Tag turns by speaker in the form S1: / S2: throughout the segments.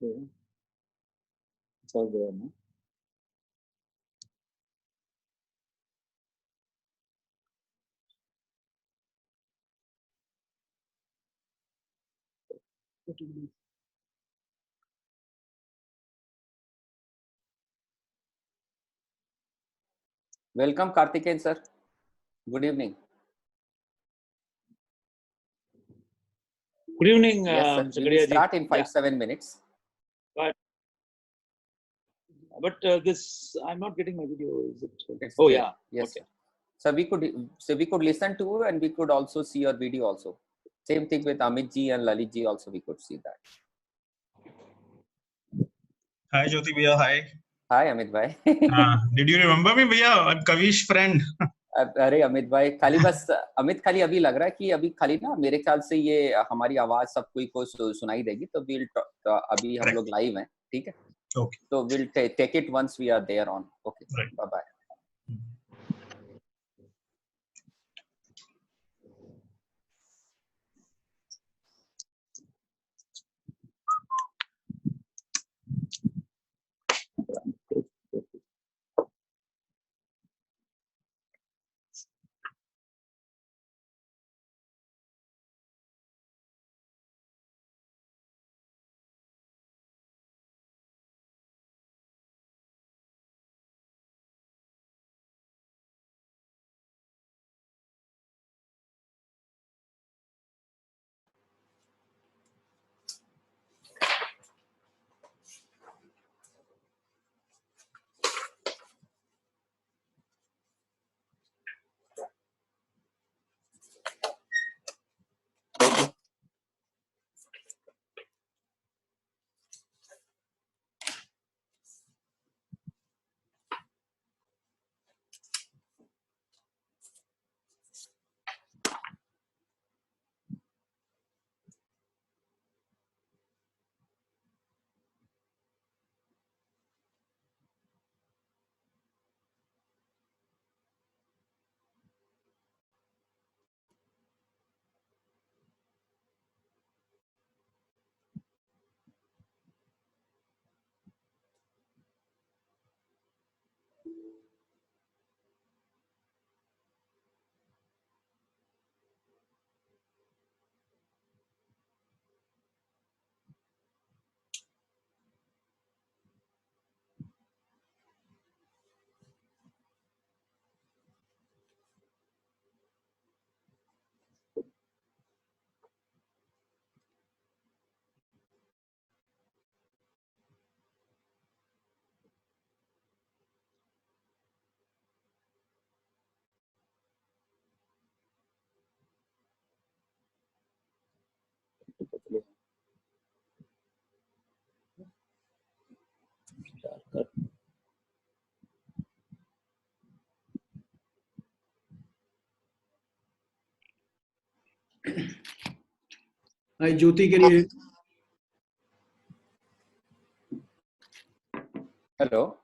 S1: Okay. It's all there now.
S2: Welcome, Karthikeyan sir. Good evening.
S3: Good evening,
S2: Yes, sir.
S3: Mr.
S2: We will
S3: Gadiyaji.
S2: start in 5-7
S3: Yeah.
S2: minutes.
S3: But this, I'm not getting my video. Is it?
S2: It's
S3: Oh,
S2: there.
S3: yeah.
S2: Yes,
S3: Okay.
S2: sir. So we could listen to and we could also see your video also. Same thing with Amit ji and Lalit ji also. We could see that.
S4: Hi Jyoti bhaiya, hi.
S2: Hi Amit bhai.
S4: Did you remember me bhaiya? I'm Kavish friend.
S2: अरे अमित भाई खाली बस अमित खाली अभी लग रहा है कि अभी खाली ना मेरे ख्याल से ये हमारी आवाज सब कोई को सुनाई देगी तो विल अभी हम लोग लाइव हैं ठीक है
S4: Okay.
S2: तो will take it once we are there on okay bye bye
S5: Hi, Jyoti, can you hear?
S2: Hello.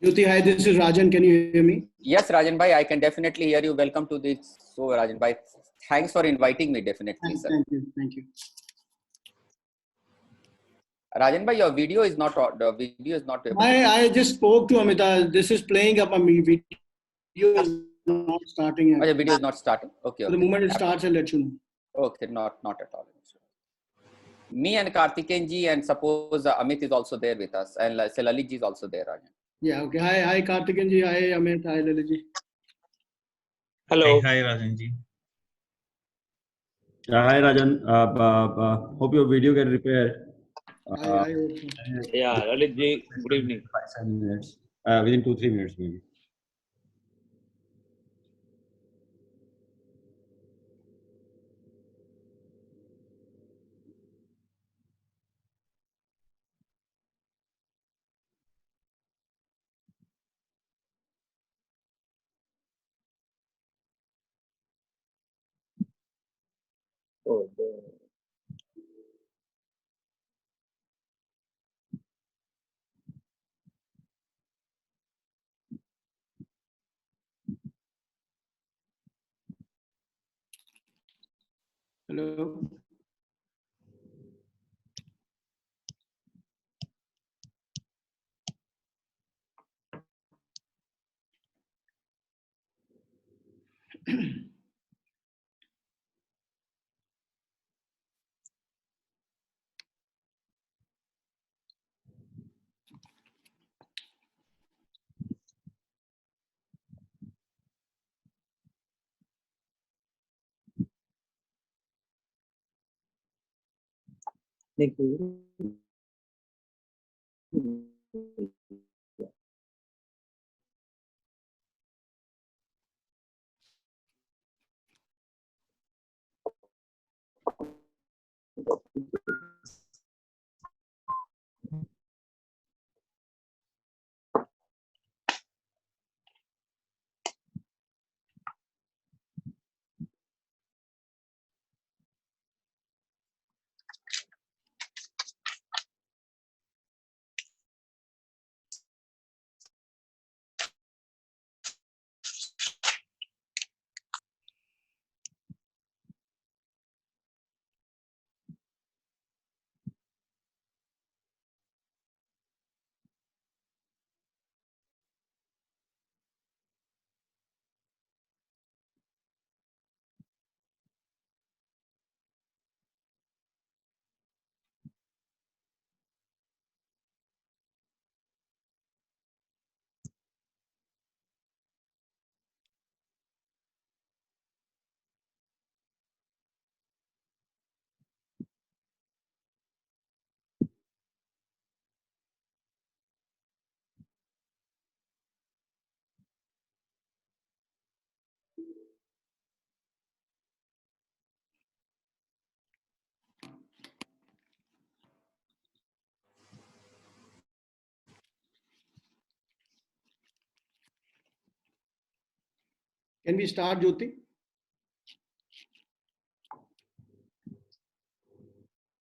S5: Jyoti, hi, this is Rajan. Can you hear me?
S2: Yes, Rajan bhai, I can definitely hear you. Welcome to this show, Rajan bhai. Thanks for inviting me, definitely, sir.
S5: Thank you. Thank you.
S2: Rajan bhai, your video is not the video is not.
S5: I just spoke to Amita. This is playing up on me. Video is not starting yet.
S2: Oh, the video is not starting. Okay.
S5: So the moment it starts, I'll let you know.
S2: Okay, not at all. Me and Karthikeyan ji and suppose Amit is also there with us and Lalit ji is also there, Rajan.
S5: Yeah, okay. Hi, Karthikeyan ji. Hi, Amit. Hi, Lalit ji.
S3: Hello.
S4: Hi Rajan ji.
S1: Hi Rajan. Hope your video get repaired.
S5: I hope so.
S3: Yeah, Lalit ji, good evening.
S1: 5-7 minutes. Within 2-3 minutes maybe. Oh,
S5: Hello.
S3: Thank you.
S5: Can we start, Jyoti?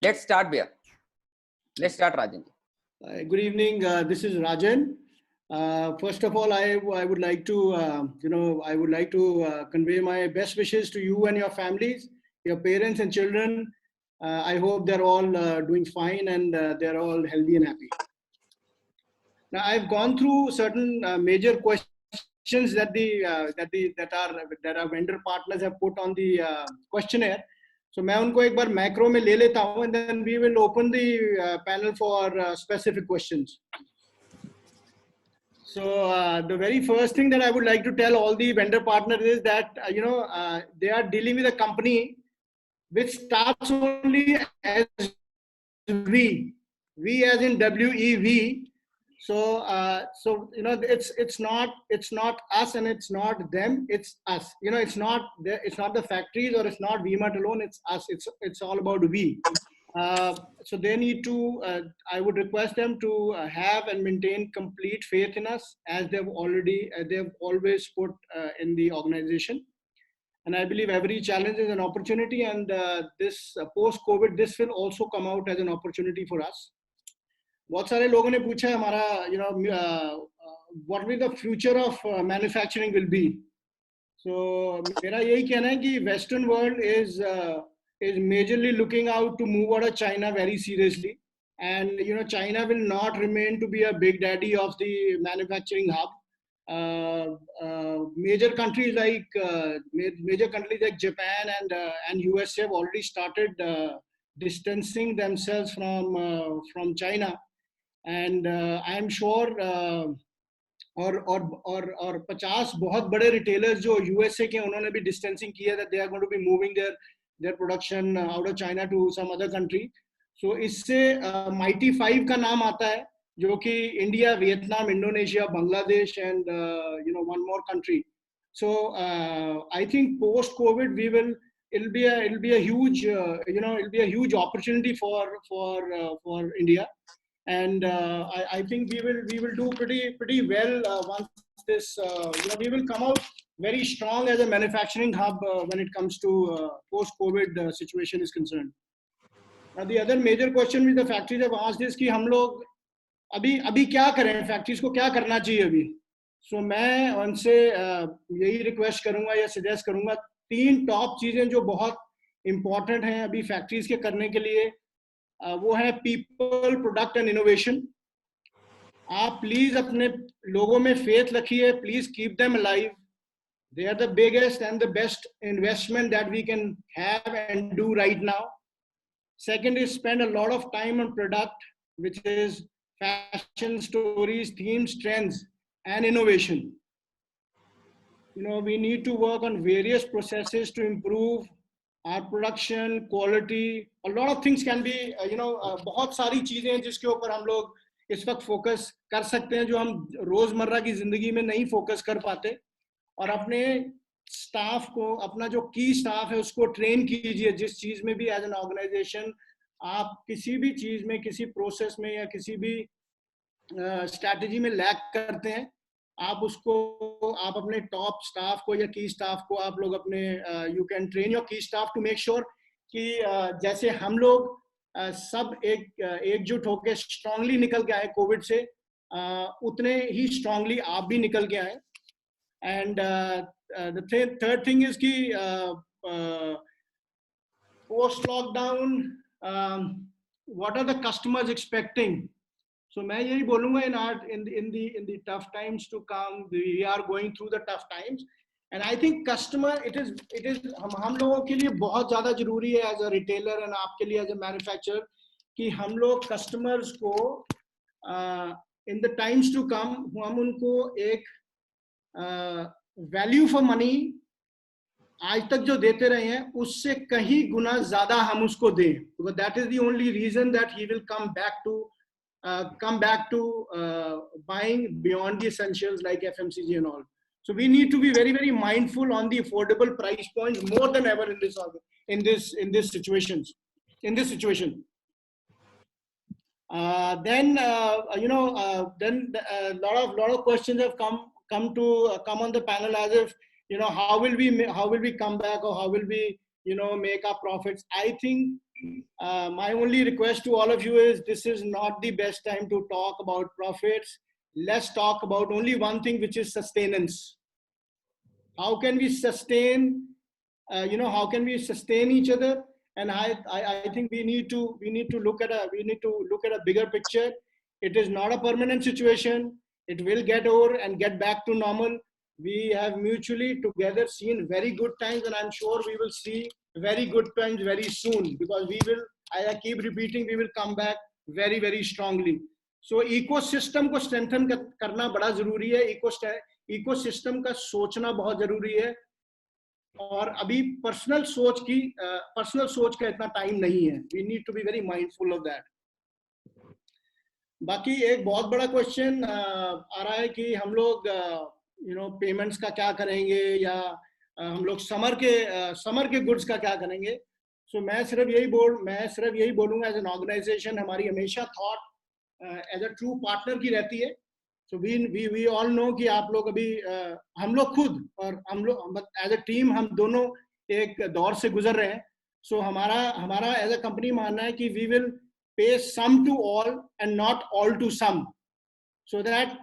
S2: Let's start, Bhaiya. Let's start, Rajan.
S5: Good evening. This is Rajan. First of all, I would like to, I would like to convey my best wishes to you and your families, your parents and children. I hope they're all doing fine and they're all healthy and happy. Now, I've gone through certain major questions that our vendor partners have put on the questionnaire. So मैं उनको एक बार macro में ले लेता हूँ, and then we will open the panel for specific questions. So the very first thing that I would like to tell all the vendor partners is that they are dealing with a company which starts only as we as in WEV. So it's not us and it's not them, it's us. It's not the factories or it's not VMart alone, it's us. It's all about we. So they need to, I would request them to have and maintain complete faith in us, as they've always put in the organization. And I believe every challenge is an opportunity, and this post-COVID, this will also come out as an opportunity for us. बहुत सारे लोगों ने पूछा है हमारा, what will the future of manufacturing will be. So मेरा यही कहना है कि Western world is majorly looking out to move out of China very seriously, and China will not remain to be a big daddy of the manufacturing hub. Major countries like Japan and US have already started distancing themselves from China, and I am sure और 50 बहुत बड़े retailers जो USA के उन्होंने भी distancing किया, that they are going to be moving their production out of China to some other country. So इससे Mighty 5 का नाम आता है, जो कि India, Vietnam, Indonesia, Bangladesh, and one more country. So I think post COVID it'll be a huge it'll be a huge opportunity for India, and I think we will do pretty well once this we will come out very strong as a manufacturing hub when it comes to post COVID situation is concerned. Now the other major question which the factories have asked is कि हम लोग अभी क्या करें, factories को क्या करना चाहिए अभी. So मैं उनसे यही request करूँगा या suggest करूँगा, 3 top चीजें जो बहुत important हैं अभी factories के करने के लिए, वो है people, product and innovation. आप please अपने लोगों में faith रखिए, please keep them alive. They are the biggest and the best investment that we can have and do right now. Second is spend a lot of time on product, which is fashion, stories, themes, trends, and innovation. We need to work on various processes to improve our production, quality. A lot of things can be, बहुत सारी चीजें हैं जिसके ऊपर हम लोग इस वक्त फोकस कर सकते हैं, जो हम रोजमर्रा की जिंदगी में नहीं फोकस कर पाते. और अपने स्टाफ को, अपना जो की स्टाफ है उसको ट्रेन कीजिए. जिस चीज में भी एज एन ऑर्गेनाइजेशन आप किसी भी चीज में, किसी प्रोसेस में या किसी भी स्ट्रैटेजी में लैग करते हैं, आप अपने टॉप स्टाफ को या की स्टाफ को आप लोग अपने यू कैन ट्रेन योर की स्टाफ टू मेक श्योर कि जैसे हम लोग सब एकजुट होकर स्ट्रांगली निकल के आए कोविड से, उतने ही स्ट्रांगली आप भी निकल के आए. And the third thing is कि post lockdown what are the customers expecting. So मैं यही बोलूँगा in the tough times to come, we are going through the tough times, and I think customer it is हम लोगों के लिए बहुत ज़्यादा जरूरी है as a retailer and आपके लिए as a manufacturer कि हम लोग customers को in the times to come हम उनको एक value for money आज तक जो देते रहे हैं उससे कहीं गुना ज़्यादा हम उसको दें, because that is the only reason that he will come back to buying beyond the essentials like FMCG and all. So we need to be very, very mindful on the affordable price points more than ever in this situation. Then then a lot of questions have come on the panel as if how will we come back, or how will we make our profits. I think my only request to all of you is this is not the best time to talk about profits. Let's talk about only one thing, which is sustenance. How can we sustain how can we sustain each other? And I think we need to look at a bigger picture. It is not a permanent situation. It will get over and get back to normal. We have mutually together seen very good times, and I'm sure we will see very good times very soon, because I keep repeating, we will come back very, very strongly. So ecosystem को strengthen करना बड़ा जरूरी है. ecosystem का सोचना बहुत जरूरी है, और अभी personal सोच का इतना time नहीं है. We need to be very mindful of that. बाकी एक बहुत बड़ा question आ रहा है कि हम लोग payments का क्या करेंगे, या हम लोग समर के गुड्स का क्या करेंगे. सो मैं सिर्फ यही बोलूँगा एज एन ऑर्गेनाइजेशन हमारी हमेशा thought as a true partner की रहती है. सो वी ऑल नो कि आप लोग अभी हम लोग खुद और हम लोग एज अ टीम हम दोनों एक दौर से गुजर रहे हैं. सो हमारा एज अ कंपनी मानना है कि we will pay some to all and not all to some, so that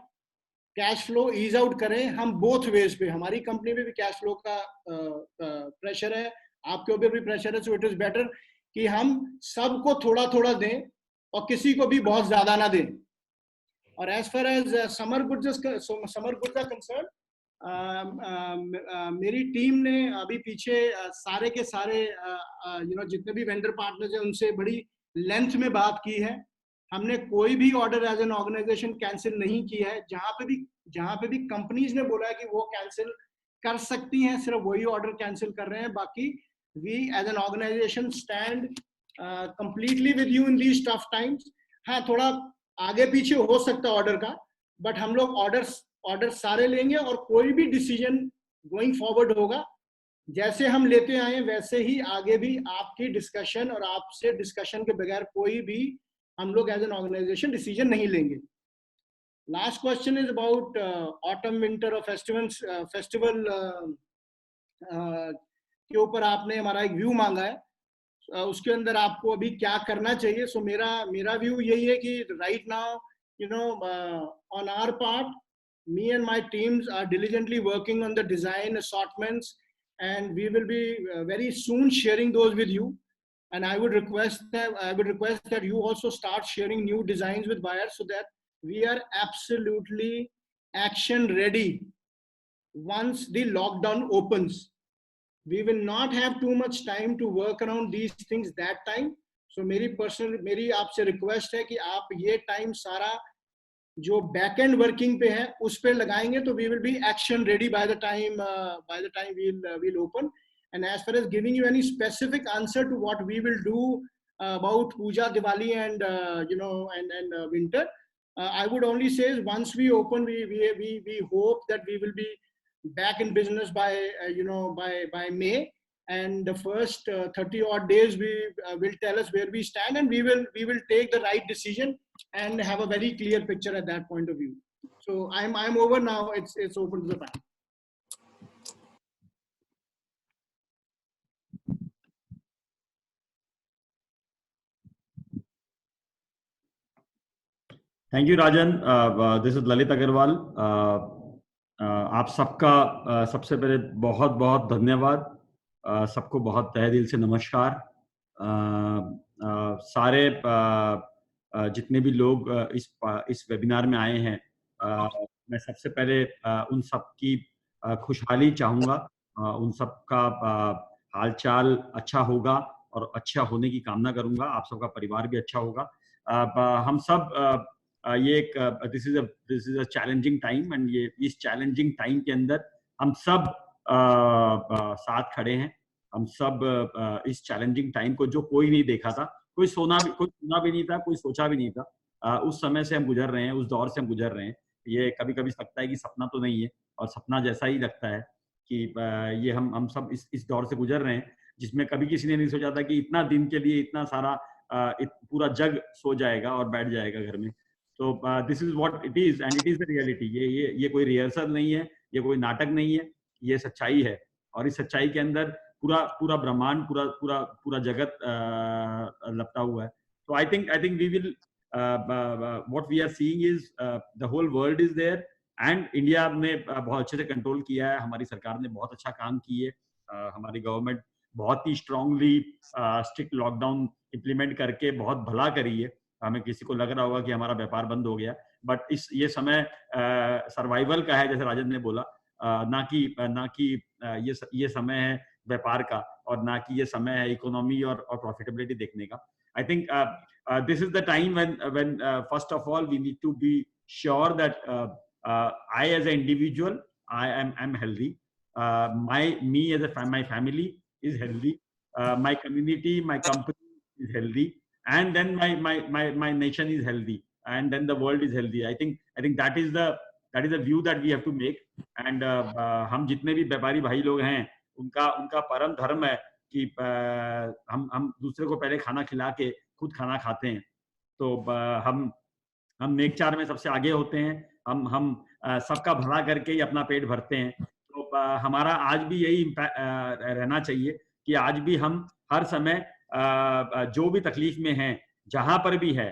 S5: cash flow ease out करें हम बोथ वेज पे. हमारी कंपनी में भी कैश फ्लो का प्रेशर है, आपके ऊपर भी प्रेशर है. सो इट इज बेटर कि हम सबको थोड़ा थोड़ा दें और किसी को भी बहुत ज्यादा ना दें. और as far as summer goods are concern, मेरी टीम ने अभी पीछे सारे के सारे जितने भी वेंडर पार्टनर्स हैं उनसे बड़ी लेंथ में बात की है. हमने कोई भी order as an organisation cancel नहीं किया है. जहां पे भी कंपनीज ने बोला है कि वो कैंसिल कर सकती हैं, सिर्फ वही ऑर्डर कैंसिल कर रहे हैं. बाकी we as an organisation stand completely with you in these tough times. हाँ, थोड़ा आगे पीछे हो सकता है ऑर्डर का, बट हम लोग ऑर्डर सारे लेंगे और कोई भी डिसीजन गोइंग फॉरवर्ड होगा जैसे हम लेते आए वैसे ही आगे भी आपकी डिस्कशन और आपसे डिस्कशन के बगैर कोई भी हम लोग एज एन ऑर्गेनाइजेशन डिसीजन नहीं लेंगे. Last question is about autumn winter और फेस्टिवल के ऊपर आपने हमारा एक व्यू मांगा है. उसके अंदर आपको अभी क्या करना चाहिए. सो मेरा व्यू यही है कि right now on our part, me and my teams are diligently working on the design assortments, and we will be very soon sharing those with you. And I would request that you also start sharing new designs with buyers, so that we are absolutely action ready once the lockdown opens. We will not have too much time to work around these things that time. So मेरी आपसे request है कि आप ये time सारा जो back end working पे है उस पे लगाएंगे, तो we will be action ready by the time we'll open. And as far as giving you any specific answer to what we will do about Puja, Diwali, and and winter, I would only say is once we open, we hope that we will be back in business by by May, and the first 30 odd days will tell us where we stand, and we will take the right decision and have a very clear picture at that point of view. So I'm over now. It's open to the panel.
S1: Thank you Rajan. This is Lalit Agarwal. आप सबका सबसे पहले बहुत बहुत धन्यवाद. सबको बहुत तहे दिल से नमस्कार. सारे जितने भी लोग इस वेबिनार में आए हैं, मैं सबसे पहले उन सबकी खुशहाली चाहूँगा. उन सबका हालचाल अच्छा होगा और अच्छा होने की कामना करूँगा. आप सबका परिवार भी अच्छा होगा. हम सब this is a challenging time, and ये इस चैलेंजिंग टाइम के अंदर हम सब साथ खड़े हैं. हम सब इस चैलेंजिंग टाइम को, जो कोई नहीं देखा था, कोई सुना भी नहीं था, कोई सोचा भी नहीं था, उस समय से हम गुजर रहे हैं, उस दौर से हम गुजर रहे हैं. ये कभी कभी लगता है कि सपना तो नहीं है, और सपना जैसा ही लगता है कि ये हम सब इस दौर से गुजर रहे हैं, जिसमें कभी किसी ने नहीं सोचा था कि इतना दिन के लिए इतना सारा पूरा जग सो जाएगा और बैठ जाएगा घर में. तो this is what it is, and it is the reality. ये कोई रिहर्सल नहीं है, ये कोई नाटक नहीं है, ये सच्चाई है. और इस सच्चाई के अंदर पूरा ब्रह्मांड, पूरा जगत लपटा हुआ है. तो I think we will what we are seeing is the whole world is there, and India ने बहुत अच्छे से कंट्रोल किया है. हमारी सरकार ने बहुत अच्छा काम किया है. हमारी गवर्नमेंट बहुत ही स्ट्रांगली स्ट्रिक्ट लॉकडाउन इम्प्लीमेंट करके बहुत भला करी है. हमें किसी को लग रहा होगा कि हमारा व्यापार बंद हो गया, बट ये समय सर्वाइवल का है, जैसे राजन ने बोला, ना कि ये समय है व्यापार का, और ना कि ये समय है इकोनॉमी और प्रॉफिटेबिलिटी देखने का. I think this is the time when first of all we need to be sure that I as a individual, I am healthy, me as my family is healthy, my community, my company is healthy, and then my nation is healthy, and then the world is healthy. I think that is the view that we have to make. And हम जितने भी व्यापारी भाई लोग हैं, उनका परम धर्म है कि हम दूसरे को पहले खाना खिला के खुद खाना खाते हैं. तो हम नेकचार में सबसे आगे होते हैं. हम सबका भला करके ही अपना पेट भरते हैं. तो हमारा आज भी यही रहना चाहिए कि आज भी हम हर समय जो भी तकलीफ में हैं, जहां पर भी है,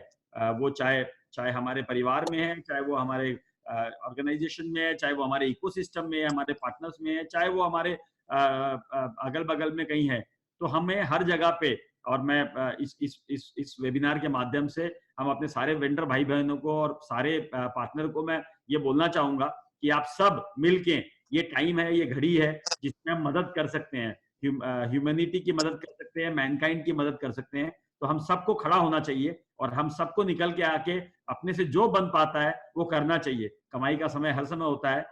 S1: वो चाहे हमारे परिवार में है, चाहे वो हमारे ऑर्गेनाइजेशन में है, चाहे वो हमारे इकोसिस्टम में है, हमारे पार्टनर्स में है, चाहे वो हमारे अगल बगल में कहीं है, तो हमें हर जगह पे, और मैं इस वेबिनार के माध्यम से हम अपने सारे वेंडर भाई बहनों को और सारे पार्टनर को मैं ये बोलना चाहूंगा कि आप सब मिलके, ये टाइम है, ये घड़ी है जिसमें हम मदद कर सकते हैं, ह्यूमैनिटी की मदद कर सकते हैं, मैनकाइंड की मदद कर सकते हैं. तो हम सबको खड़ा होना चाहिए और हम सबको निकल के आके अपने से जो बन पाता है वो करना चाहिए. कमाई का समय हर समय होता है.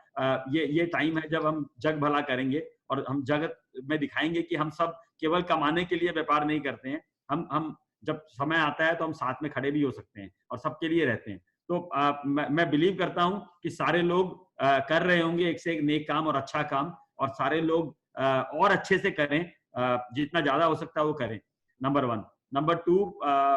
S1: ये टाइम है जब हम जग भला करेंगे और हम जगत में दिखाएंगे कि हम सब केवल कमाने के लिए व्यापार नहीं करते हैं. हम जब समय आता है तो हम साथ में खड़े भी हो सकते हैं और सबके लिए रहते हैं. तो मैं बिलीव करता हूं कि सारे लोग कर रहे होंगे एक से एक नेक काम और अच्छा काम, और सारे लोग और अच्छे से करें, जितना ज्यादा हो सकता है वो करें. नंबर 1. नंबर 2,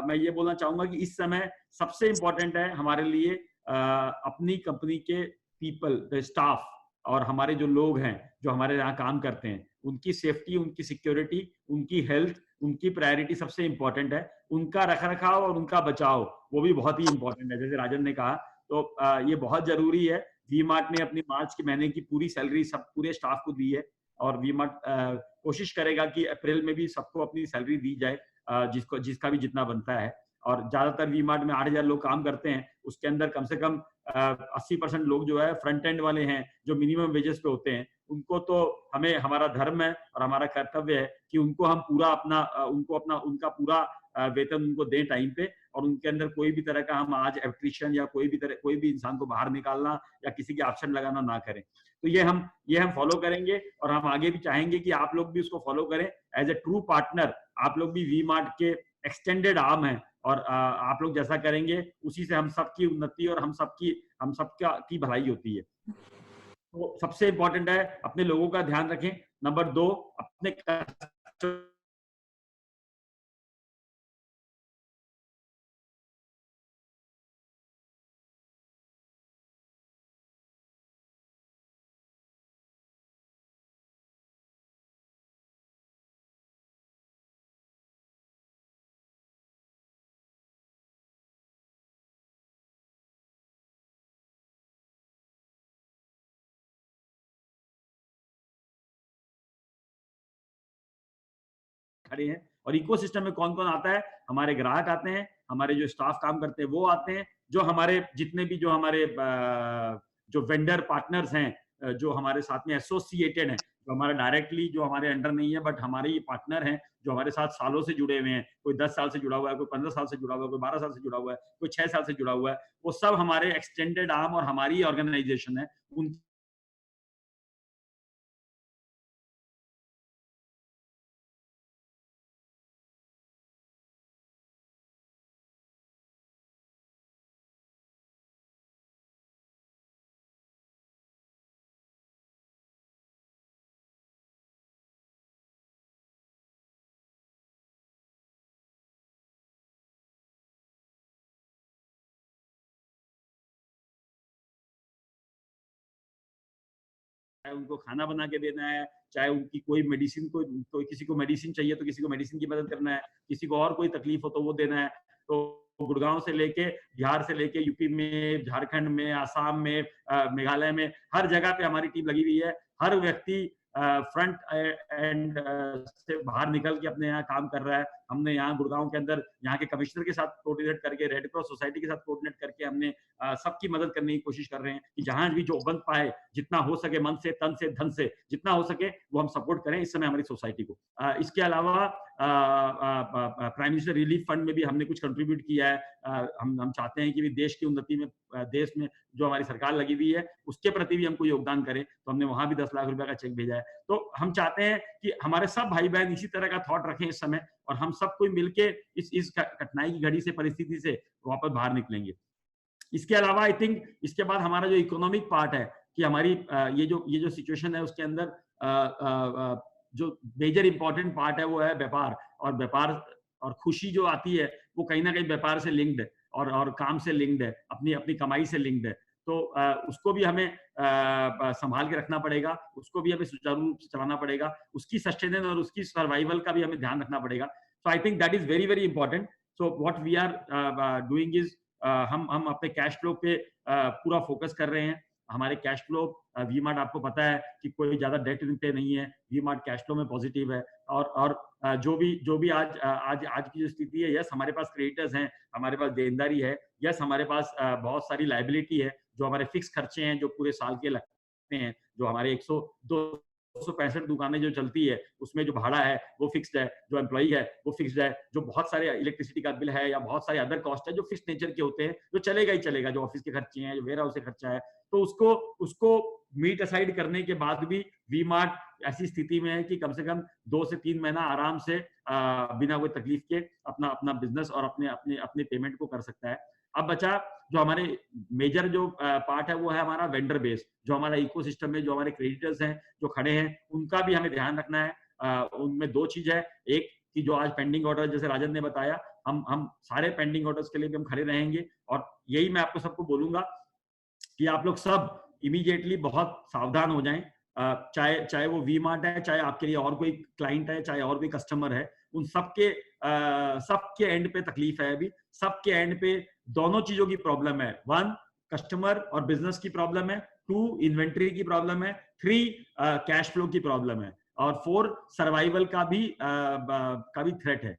S1: मैं ये बोलना चाहूंगा कि इस समय सबसे इंपॉर्टेंट है हमारे लिए अपनी कंपनी के पीपल, द स्टाफ, और हमारे जो लोग हैं जो हमारे यहाँ काम करते हैं, उनकी सेफ्टी, उनकी सिक्योरिटी, उनकी हेल्थ, उनकी प्रायोरिटी सबसे इंपॉर्टेंट है. उनका रखरखाव और उनका बचाव वो भी बहुत ही इंपॉर्टेंट है, जैसे राजन ने कहा. तो ये बहुत जरूरी है. वी मार्ट ने अपनी मार्च के महीने की पूरी सैलरी सब पूरे स्टाफ को दी है, और वी मार्ट कोशिश करेगा कि अप्रैल में भी सबको अपनी सैलरी दी जाए, जिसका भी जितना बनता है. और ज्यादातर वी मार्ट में 8,000 लोग काम करते हैं, उसके अंदर कम से कम 80% लोग जो है फ्रंट एंड वाले हैं, जो मिनिमम वेजेस पे होते हैं। उनको तो हमें, हमारा धर्म है और हमारा कर्तव्य है कि उनको हम पूरा अपना उनका पूरा वेतन उनको दें टाइम पे, और उनके अंदर कोई भी तरह का हम आज इलेक्ट्रिशियन या कोई भी इंसान को बाहर निकालना या किसी के ऑप्शन लगाना ना करें। तो ये हम फॉलो करेंगे, और हम आगे भी चाहेंगे कि आप लोग भी उसको फॉलो करें। एज ए ट्रू पार्टनर आप लोग भी वी मार्ट के एक्सटेंडेड आर्म हैं, और आप लोग जैसा करेंगे उसी से हम सबकी उन्नति और हम सबका की भलाई होती है। तो सबसे इंपॉर्टेंट है अपने लोगों का ध्यान रखें। नंबर 2, अपने खड़े हैं, और इकोसिस्टम में कौन कौन आता है? हमारे ग्राहक आते हैं, हमारे जो स्टाफ काम करते हैं वो आते हैं, जो हमारे जितने भी जो वेंडर पार्टनर्स हैं, जो हमारे साथ में एसोसिएटेड हैं, जो हमारे डायरेक्टली जो हमारे अंडर नहीं है बट हमारे ये पार्टनर हैं, जो हमारे साथ सालों से जुड़े हुए हैं। कोई 10 साल से जुड़ा हुआ है, कोई 15 साल से जुड़ा हुआ है, कोई 12 साल से जुड़ा हुआ है, कोई 6 साल से जुड़ा हुआ है। वो सब हमारे एक्सटेंडेड आर्म और हमारी ऑर्गेनाइजेशन है। उन चाहे उनको खाना बना के देना है, चाहे उनकी कोई मेडिसिन, कोई किसी को मेडिसिन चाहिए तो किसी को मेडिसिन की मदद करना है, किसी को और कोई तकलीफ हो तो वो देना है। तो गुड़गांव से लेके, बिहार से लेके, यूपी में, झारखंड में, आसाम में, मेघालय में, हर जगह पे हमारी टीम लगी हुई है। हर व्यक्ति फ्रंट एंड से बाहर निकल के अपने यहाँ काम कर रहा है। हमने यहाँ गुड़गांव के अंदर यहाँ के कमिश्नर के साथ कोऑर्डिनेट करके, रेड क्रॉस सोसाइटी के साथ कोऑर्डिनेट करके हमने सबकी मदद करने की कोशिश कर रहे हैं कि जहां भी जो बन पाए, जितना हो सके, मन से, तन से, धन से, जितना हो सके वो हम सपोर्ट करें इस समय हमारी सोसाइटी को। इसके अलावा प्राइम मिनिस्टर रिलीफ फंड में भी हमने कुछ कंट्रीब्यूट किया है। हम चाहते हैं कि देश की उन्नति में, देश में जो हमारी सरकार लगी हुई है उसके प्रति भी हमको योगदान करें, तो हमने वहां भी 10 लाख रुपए का चेक भेजा है। तो हम चाहते हैं कि हमारे सब भाई बहन इसी तरह का थॉट रखें इस समय, और हम सब कोई मिलके इस कठिनाई की घड़ी से, परिस्थिति से वापस बाहर निकलेंगे। इसके अलावा आई थिंक इसके बाद हमारा जो इकोनॉमिक पार्ट है कि हमारी ये जो सिचुएशन है उसके अंदर जो मेजर इंपॉर्टेंट पार्ट है वो है व्यापार, और व्यापार और खुशी जो आती है वो कहीं ना कहीं व्यापार से लिंक्ड है, और काम से लिंक्ड है, अपनी कमाई से लिंक्ड है। तो उसको भी हमें संभाल के रखना पड़ेगा, उसको भी हमें सुचारू रूप से चलाना पड़ेगा, उसकी सस्टेनेंस और उसकी सर्वाइवल का भी हमें ध्यान रखना पड़ेगा। So I think that is very very important. So what we are doing is हम अपने कैश फ्लो पे पूरा फोकस कर रहे हैं। हमारे कैश फ्लो, वी मार्ट आपको पता है कि कोई ज्यादा डेट पे नहीं है, वी मार्ट कैश फ्लो में पॉजिटिव है। और जो भी आज की जो स्थिति है, यस हमारे पास क्रेडिटर्स हैं, हमारे पास देनदारी है, यस हमारे पास बहुत सारी लाइबिलिटी है, जो हमारे फिक्स खर्चे हैं जो पूरे साल के लगते हैं, जो हमारे 265 दुकानें जो चलती है उसमें जो भाड़ा है वो फिक्स्ड है, जो एम्प्लॉई है वो फिक्स्ड है, जो बहुत सारे इलेक्ट्रिसिटी का बिल है या बहुत सारे अदर कॉस्ट है जो फिक्स नेचर के होते हैं, जो चलेगा ही चलेगा, जो ऑफिस के खर्चे हैं, जो वेयर हाउस के खर्चा है, तो उसको मीट असाइड करने के बाद भी वी मार्ट ऐसी स्थिति में है कि कम से कम 2 से 3 महीना आराम से बिना कोई तकलीफ के अपना बिजनेस और अपने पेमेंट को कर सकता है। अब बचा जो हमारे मेजर जो पार्ट है वो है हमारा वेंडर बेस, जो हमारा इकोसिस्टम में जो हमारे क्रेडिटर्स हैं जो खड़े हैं, उनका भी हमें ध्यान रखना है। उनमें 2 चीज है, एक कि जो आज पेंडिंग ऑर्डर, जैसे राजन ने बताया, हम सारे पेंडिंग ऑर्डर्स के लिए भी हम खड़े रहेंगे, और यही मैं आपको सबको बोलूंगा कि आप लोग सब इमीडिएटली बहुत सावधान हो जाएं। चाहे वो वी मार्ट है, चाहे आपके लिए और कोई क्लाइंट है, चाहे और कोई कस्टमर है, उन सबके एंड पे तकलीफ है। अभी सबके एंड पे दोनों चीजों की प्रॉब्लम है। 1 कस्टमर और बिजनेस की प्रॉब्लम है, 2 इन्वेंट्री की प्रॉब्लम है, 3 कैश फ्लो की प्रॉब्लम है, और 4 सर्वाइवल का भी थ्रेट है।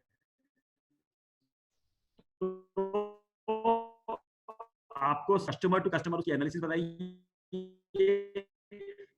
S1: आपको कस्टमर टू कस्टमर उसकी एनालिसिस बताइए,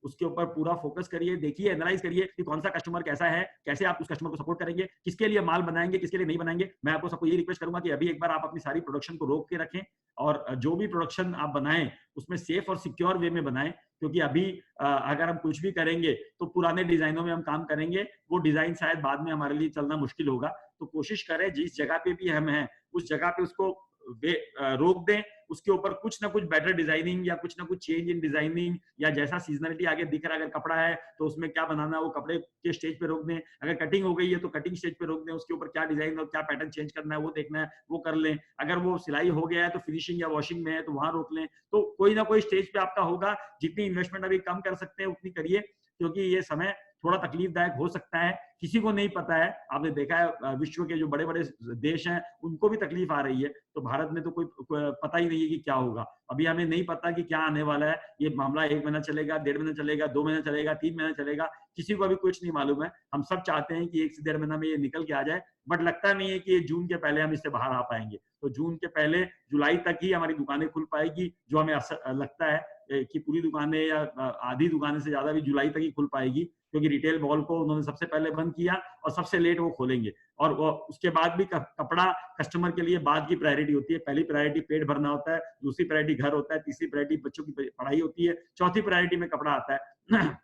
S1: उसके ऊपर पूरा फोकस करिए, देखिए, एनालाइज करिए कि कौन सा कस्टमर कैसा है, कैसे आप उस कस्टमर को सपोर्ट करेंगे, किसके लिए माल बनाएंगे, किसके लिए नहीं बनाएंगे। मैं आपको सबको ये रिक्वेस्ट करूंगा कि अभी एक बार आप अपनी सारी प्रोडक्शन को रोक के रखें और जो भी प्रोडक्शन आप बनाएं उसमें सेफ और सिक्योर वे में बनाएं, क्योंकि अभी अगर हम कुछ भी करेंगे तो पुराने डिजाइनों में हम काम करेंगे, वो डिजाइन शायद बाद में हमारे लिए चलना मुश्किल होगा। तो कोशिश करें जिस जगह पे भी हम हैं उस जगह पे उसको रोक दें, उसके ऊपर कुछ ना कुछ बेटर डिजाइनिंग या कुछ ना कुछ चेंज इन डिजाइनिंग, या जैसा सीजनलिटी आगे दिख रहा है, अगर कपड़ा है तो उसमें क्या बनाना है वो कपड़े के स्टेज पे रोक दें, अगर कटिंग हो गई है तो कटिंग स्टेज पे रोक दें, उसके ऊपर क्या डिजाइन और क्या पैटर्न चेंज करना है वो देखना है, वो कर लें। अगर वो सिलाई हो गया है तो फिनिशिंग या वॉशिंग में है तो वहां रोक लें। तो कोई ना कोई स्टेज पे आपका होगा, जितनी इन्वेस्टमेंट अभी कम कर सकते हैं उतनी करिए, क्योंकि ये समय थोड़ा तकलीफदायक हो सकता है, किसी को नहीं पता है। आपने देखा है विश्व के जो बड़े बड़े देश हैं उनको भी तकलीफ आ रही है, तो भारत में तो कोई पता ही नहीं है कि क्या होगा। अभी हमें नहीं पता कि क्या आने वाला है, ये मामला 1 महीना चलेगा, 1.5 महीना चलेगा, 2 महीना चलेगा, 3 महीना चलेगा, किसी को अभी कुछ नहीं मालूम है। हम सब चाहते हैं कि 1 से 1.5 महीना में ये निकल के आ जाए, बट लगता नहीं है कि ये जून के पहले हम इससे बाहर आ पाएंगे। तो जून के पहले जुलाई तक ही हमारी दुकानें खुल पाएगी, जो हमें लगता है कि पूरी दुकानें या आधी दुकानें से ज्यादा भी जुलाई तक ही खुल पाएगी, क्योंकि रिटेल मॉल को उन्होंने सबसे पहले बंद किया और सबसे लेट वो खोलेंगे। और वो उसके बाद भी कपड़ा कस्टमर के लिए बाद की प्रायोरिटी होती है। पहली प्रायोरिटी पेट भरना होता है, दूसरी प्रायोरिटी घर होता है, तीसरी प्रायोरिटी बच्चों की पढ़ाई होती है, चौथी प्रायोरिटी में कपड़ा आता है।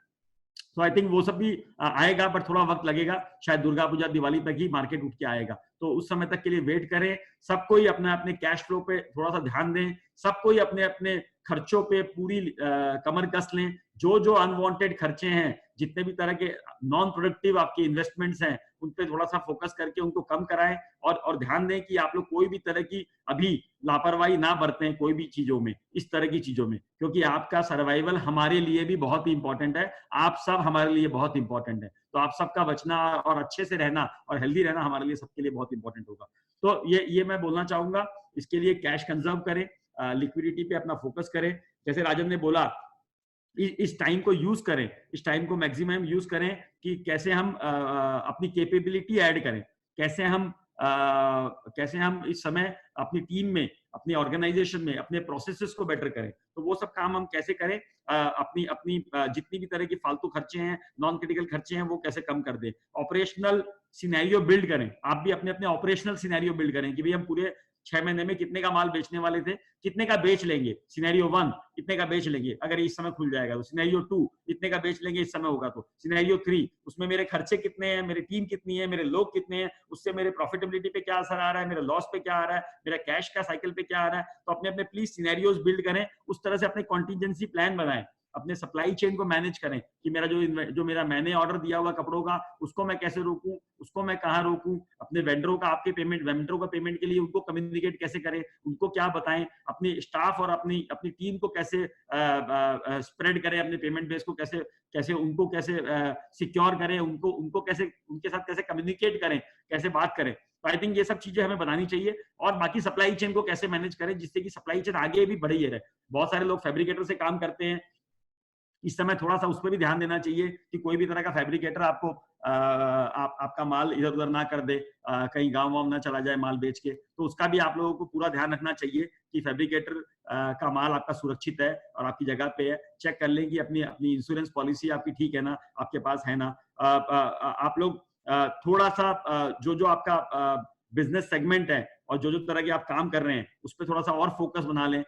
S1: तो आई थिंक वो सब भी आएगा, बट थोड़ा वक्त लगेगा, शायद दुर्गा पूजा दिवाली तक ही मार्केट उठ के आएगा। तो उस समय तक के लिए वेट करें। सब कोई अपने अपने कैश फ्लो पे थोड़ा सा ध्यान दें, सब कोई अपने अपने खर्चों पे पूरी कमर कस लें। जो जो अनवांटेड खर्चे हैं, जितने भी तरह के नॉन प्रोडक्टिव आपके इन्वेस्टमेंट्स हैं, उन पे थोड़ा सा फोकस करके उनको कम कराएं, और ध्यान दें कि आप लोग कोई भी तरह की अभी लापरवाही ना बरतें कोई भी चीजों में, इस तरह की चीजों में, क्योंकि आपका सर्वाइवल हमारे लिए भी बहुत ही इंपॉर्टेंट है, आप सब हमारे लिए बहुत इंपॉर्टेंट है। तो आप सबका बचना और अच्छे से रहना और हेल्दी रहना हमारे लिए सबके लिए बहुत इंपॉर्टेंट होगा। तो ये मैं बोलना चाहूंगा। इसके लिए कैश कंजर्व करें, लिक्विडिटी पे अपना फोकस करें। जैसे राजन ने बोला, इस टाइम को यूज करें, इस टाइम को मैक्सिमम यूज करें कि कैसे हम अपनी कैपेबिलिटी ऐड करें, कैसे हम इस समय अपनी टीम में, अपनी ऑर्गेनाइजेशन में अपने प्रोसेसेस को बेटर करें। तो वो सब काम हम कैसे करें, अपनी जितनी भी तरह की फालतू खर्चे हैं, नॉन क्रिटिकल खर्चे हैं, वो कैसे कम कर दें। ऑपरेशनल सिनेरियो बिल्ड करें, आप भी अपने अपने ऑपरेशनल सिनेरियो बिल्ड करें कि भाई हम पूरे 6 महीने में कितने का माल बेचने वाले थे, कितने का बेच लेंगे। सिनेरियो 1 इतने का बेच लेंगे अगर इस समय खुल जाएगा तो। सिनेरियो 2 इतने का बेच लेंगे इस समय होगा तो। सिनेरियो 3 उसमें मेरे खर्चे कितने हैं, मेरी टीम कितनी है, मेरे लोग कितने हैं, उससे मेरे प्रॉफिटेबिलिटी पे क्या असर आ रहा है, मेरे लॉस पे क्या आ रहा है, मेरा कैश का साइकिल पे क्या आ रहा है। तो अपने अपने प्लीज सिनेरियोज बिल्ड करें, उस तरह से अपने कॉन्टीजेंसी प्लान बनाएं, अपने सप्लाई चेन को मैनेज करें कि मेरा जो मेरा मैंने ऑर्डर दिया हुआ कपड़ों का, उसको मैं कैसे रोकूं, उसको मैं कहां रोकूं, अपने वेंडरों का, आपके वेंडरों का पेमेंट के लिए उनको कम्युनिकेट कैसे करें, उनको क्या बताएं, अपनी स्टाफ और अपनी टीम को कैसे स्प्रेड करें, अपने पेमेंट बेस को कैसे उनको कैसे सिक्योर करें, उनको कैसे उनके साथ कैसे कम्युनिकेट करें, कैसे बात करें। तो आई थिंक ये सब चीजें हमें बनानी चाहिए। और बाकी सप्लाई चेन को कैसे मैनेज करें जिससे कि सप्लाई चेन आगे भी बढ़ी रहे। बहुत सारे लोग फैब्रिकेटर से काम करते हैं, इस समय थोड़ा सा उस पर भी ध्यान देना चाहिए कि कोई भी तरह का फैब्रिकेटर आपको आपका माल इधर उधर ना कर दे, कहीं गांव वाँव ना चला जाए माल बेच के। तो उसका भी आप लोगों को पूरा ध्यान रखना चाहिए कि फैब्रिकेटर का माल आपका सुरक्षित है और आपकी जगह पे है। चेक कर लें कि अपनी इंश्योरेंस पॉलिसी आपकी ठीक है ना, आपके पास है ना। आप लोग थोड़ा सा जो आपका बिजनेस सेगमेंट है और जो तरह के आप काम कर रहे हैं उस पर थोड़ा सा और फोकस बना लें।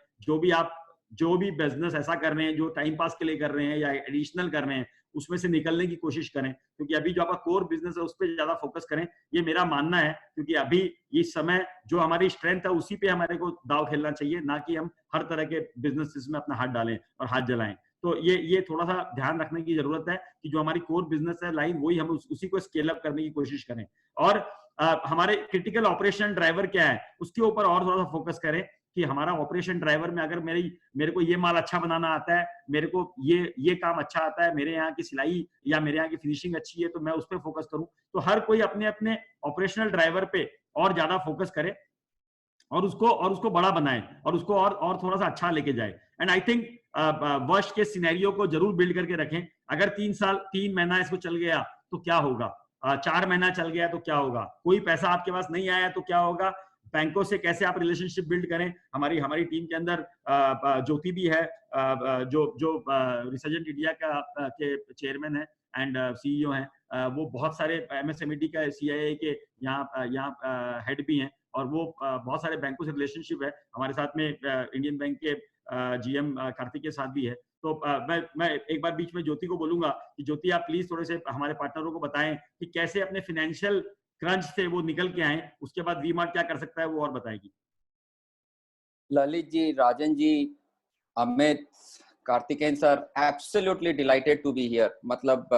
S1: जो भी बिजनेस ऐसा कर रहे हैं जो टाइम पास के लिए कर रहे हैं या एडिशनल कर रहे हैं, उसमें से निकलने की कोशिश करें, क्योंकि अभी जो आपका कोर बिजनेस है उस पर ज्यादा फोकस करें। ये मेरा मानना है, क्योंकि अभी इस समय जो हमारी स्ट्रेंथ है उसी पे हमारे को दाव खेलना चाहिए, ना कि हम हर तरह के बिजनेस में अपना हाथ डालें और हाथ जलाएं। तो ये थोड़ा सा ध्यान रखने की जरूरत है कि जो हमारी कोर बिजनेस है लाइन, वही हम उसी को स्केल अप करने की कोशिश करें। और हमारे क्रिटिकल ऑपरेशन ड्राइवर क्या है उसके ऊपर और थोड़ा सा फोकस करें कि हमारा ऑपरेशन ड्राइवर में अगर मेरे को ये माल अच्छा बनाना आता है, मेरे को ये काम अच्छा आता है, मेरे यहाँ की सिलाई या मेरे यहाँ की फिनिशिंग अच्छी है, तो मैं उस पर फोकस करूं। तो हर कोई अपने अपने ऑपरेशनल ड्राइवर पे और ज्यादा फोकस करे और उसको बड़ा बनाए और उसको और थोड़ा सा अच्छा लेके जाए। एंड आई थिंक वर्स्ट के सिनेरियो को जरूर बिल्ड करके रखें। अगर 3 महीना इसको चल गया तो क्या होगा, 4 महीना चल गया तो क्या होगा, कोई पैसा आपके पास नहीं आया तो क्या होगा। बैंकों से कैसे आप रिलेशनशिप बिल्ड करें। हमारी टीम के अंदर ज्योति भी है, जो रिसर्जेंट इंडिया के चेयरमैन है एंड सीईओ हैं। वो बहुत सारे MSMED का CII के यहाँ हेड भी हैं, और वो बहुत सारे बैंकों से रिलेशनशिप है। हमारे साथ में इंडियन बैंक के GM कार्तिक के साथ भी है। तो मैं एक बार बीच में ज्योति को बोलूंगा कि ज्योति आप प्लीज थोड़े से हमारे पार्टनरों को बताएं कि कैसे अपने फाइनेंशियल क्रंच से वो निकल के आए, उसके बाद वी-मार्ट क्या कर सकता है वो और बताएगी।
S2: Lalit ji, Rajan ji, Amit, Karthikeyan sir, absolutely delighted to be here. मतलब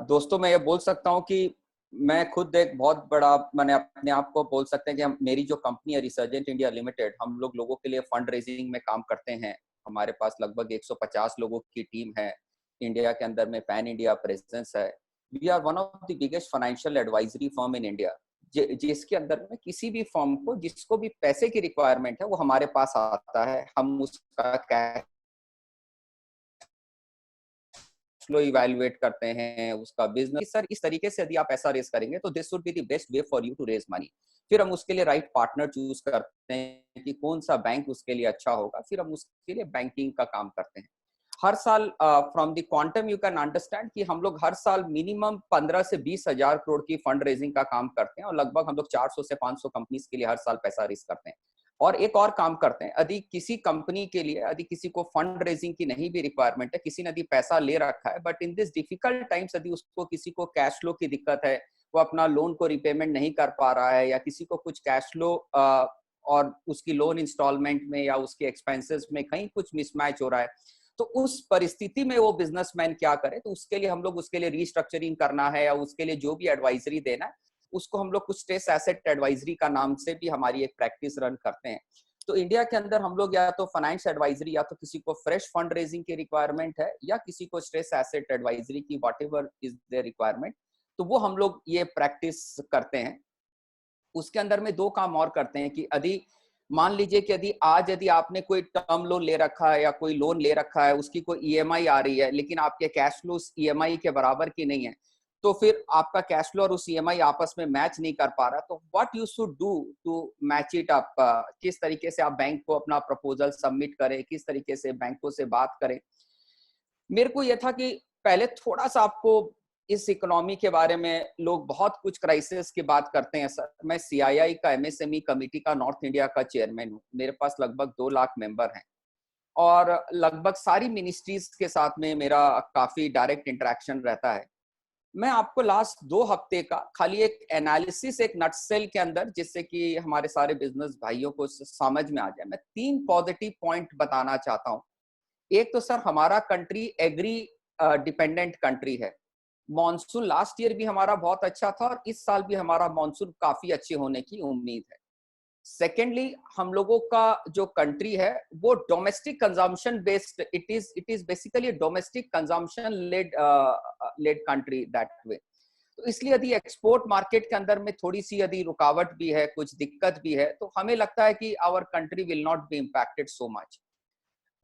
S2: दोस्तों मैं ये बोल सकता हूँ कि मैं खुद एक बहुत बड़ा, मैंने अपने आप को बोल सकते हैं कि मेरी जो कंपनी है रिसर्जेंट इंडिया लिमिटेड, हम लोगों के लिए फंड रेजिंग में काम करते हैं। हमारे पास लगभग 150 लोगों की टीम है, इंडिया के अंदर में पैन इंडिया प्रेजेंस है। We are one of the biggest financial advisory firm in India, जिसके अंदर में किसी भी फर्म को जिसको भी पैसे की रिक्वायरमेंट है वो हमारे पास आता है। हम उसका कैश फ्लो इवैल्यूएट करते हैं, उसका बिजनेस। सर इस तरीके से यदि आप पैसा रेज करेंगे तो this would be the best way for you to raise money. फिर हम उसके लिए राइट पार्टनर चूज करते हैं कि कौन सा बैंक उसके लिए अच्छा होगा, फिर हम उसके लिए बैंकिंग का काम करते हैं। हर साल from the quantum you can understand कि हम लोग हर साल मिनिमम 15 से 20 हजार करोड़ की फंड रेजिंग का काम करते हैं, और लगभग हम लोग 400 से 500 कंपनीज के लिए हर साल पैसा रेज करते हैं। और एक और काम करते हैं, यदि किसी कंपनी के लिए यदि किसी को फंड रेजिंग की नहीं भी रिक्वायरमेंट है, किसी ने यदि पैसा ले रखा है but in this difficult times यदि उसको किसी को कैश फ्लो की दिक्कत है, वो अपना लोन को रिपेमेंट नहीं कर पा रहा है, या किसी को कुछ कैश फ्लो और उसकी लोन इंस्टॉलमेंट में या उसके एक्सपेंसेस में कहीं कुछ मिसमैच हो रहा है, तो उस परिस्थिति में वो बिजनेसमैन क्या करे, तो उसके लिए हम लोग उसके लिए रीस्ट्रक्चरिंग करना है या उसके लिए जो भी एडवाइजरी देना है उसको हम लोग कुछ स्ट्रेस एसेट एडवाइजरी का नाम से भी हमारी एक प्रैक्टिस रन करते हैं। तो इंडिया के अंदर हम लोग या तो फाइनेंस एडवाइजरी, या तो किसी को फ्रेश फंड रेजिंग की रिक्वायरमेंट है, या किसी को स्ट्रेस एसेट एडवाइजरी की व्हाटएवर इज देयर रिक्वायरमेंट, तो वो हम लोग ये प्रैक्टिस करते हैं। उसके अंदर में दो काम और करते हैं कि यदि मान लीजिए कि यदि आपने कोई टर्म लोन ले रखा है या कोई लोन ले रखा है, उसकी कोई EMI आ रही है, लेकिन आपके कैश फ्लो उस EMI के बराबर की नहीं है, तो फिर आपका कैश फ्लो और उस EMI आपस में मैच नहीं कर पा रहा, तो what you should do to match it up. किस तरीके से आप बैंक को अपना प्रपोजल सबमिट करें, किस तरीके से बैंकों से बात करें। मेरे को यह था कि पहले थोड़ा सा आपको इस इकोनॉमी के बारे में, लोग बहुत कुछ क्राइसिस की बात करते हैं सर। मैं CII का MSME कमेटी का नॉर्थ इंडिया का चेयरमैन हूँ। मेरे पास लगभग 2 लाख मेंबर हैं और लगभग सारी मिनिस्ट्रीज के साथ में मेरा काफी डायरेक्ट इंटरेक्शन रहता है। मैं आपको लास्ट 2 हफ्ते का खाली एक एनालिसिस, एक नटसेल के अंदर, जिससे कि हमारे सारे बिजनेस भाइयों को समझ में आ जाए, मैं 3 पॉजिटिव पॉइंट बताना चाहता हूँ। एक तो सर हमारा कंट्री एग्री डिपेंडेंट कंट्री है। मॉनसून लास्ट ईयर भी हमारा बहुत अच्छा था और इस साल भी हमारा मॉनसून काफी अच्छे होने की उम्मीद है। सेकेंडली, हम लोगों का जो कंट्री है वो domestic consumption based, it is basically domestic consumption led country that way. तो इसलिए यदि एक्सपोर्ट मार्केट के अंदर में थोड़ी सी यदि रुकावट भी है, कुछ दिक्कत भी है, तो हमें लगता है कि our country will not be impacted so much.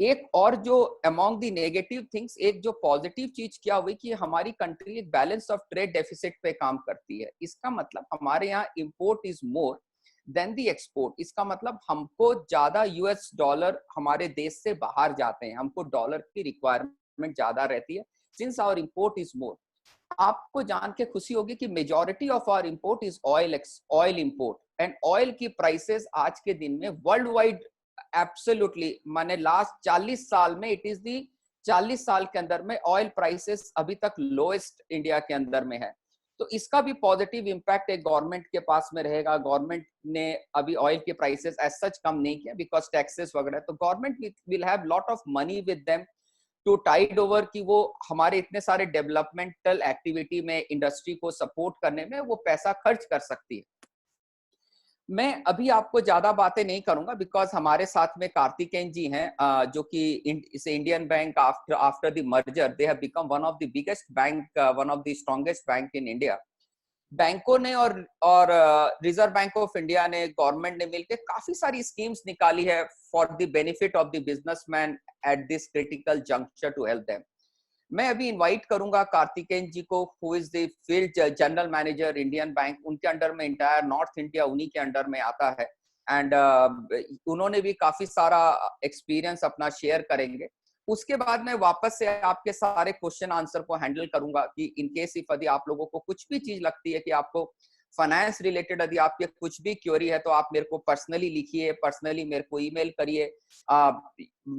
S2: एक और जो अमॉन्ग द नेगेटिव थिंग्स, एक जो पॉजिटिव चीज क्या हुई कि हमारी कंट्री एक बैलेंस ऑफ ट्रेड डेफिसिट पे काम करती है। इसका मतलब हमारे यहाँ import is more than the export. इसका मतलब हमको ज्यादा US डॉलर हमारे देश से बाहर जाते हैं, हमको डॉलर की रिक्वायरमेंट ज्यादा रहती है since our import is more. आपको जान के खुशी होगी कि majority of our import is oil import, and oil की प्राइसेस आज के दिन में वर्ल्ड वाइड एब्सोल्युटली, माने लास्ट 40 साल में, इट इज दी 40 साल के अंदर में ऑयल प्राइसेस अभी तक लोएस्ट इंडिया के अंदर में है। तो इसका भी पॉजिटिव इंपैक्ट एक गवर्नमेंट के पास में रहेगा। गवर्नमेंट ने अभी ऑयल के प्राइसेस एज सच कम नहीं किया बिकॉज टैक्सेस वगैरह, तो government will have lot of money with them to tide over कि वो हमारे इतने सारे डेवलपमेंटल एक्टिविटी में, इंडस्ट्री को सपोर्ट करने में वो पैसा खर्च कर सकती है। मैं अभी आपको ज्यादा बातें नहीं करूंगा बिकॉज हमारे साथ में कार्तिकेन जी हैं, जो कि इस Indian bank after the merger they have become one of the biggest bank, one of the strongest bank in India. बैंकों ने और रिजर्व बैंक ऑफ इंडिया ने, गवर्नमेंट ने मिलकर काफी सारी स्कीम्स निकाली है for the benefit of the businessman at this critical juncture to help them. मैं अभी इनवाइट करूंगा कार्तिकेयन जी को, who is the field general manager Indian bank, उनके अंडर में इंटायर नॉर्थ इंडिया उन्हीं के अंडर में आता है, एंड उन्होंने भी काफी सारा एक्सपीरियंस अपना शेयर करेंगे। उसके बाद मैं वापस से आपके सारे क्वेश्चन आंसर को हैंडल करूंगा कि इन केस इफ यदि आप लोगों को कुछ भी चीज लगती है कि आपको फाइनेंस रिलेटेड यदि आपके कुछ भी क्वेरी है तो आप मेरे को पर्सनली लिखिए, पर्सनली मेरे को ईमेल करिए।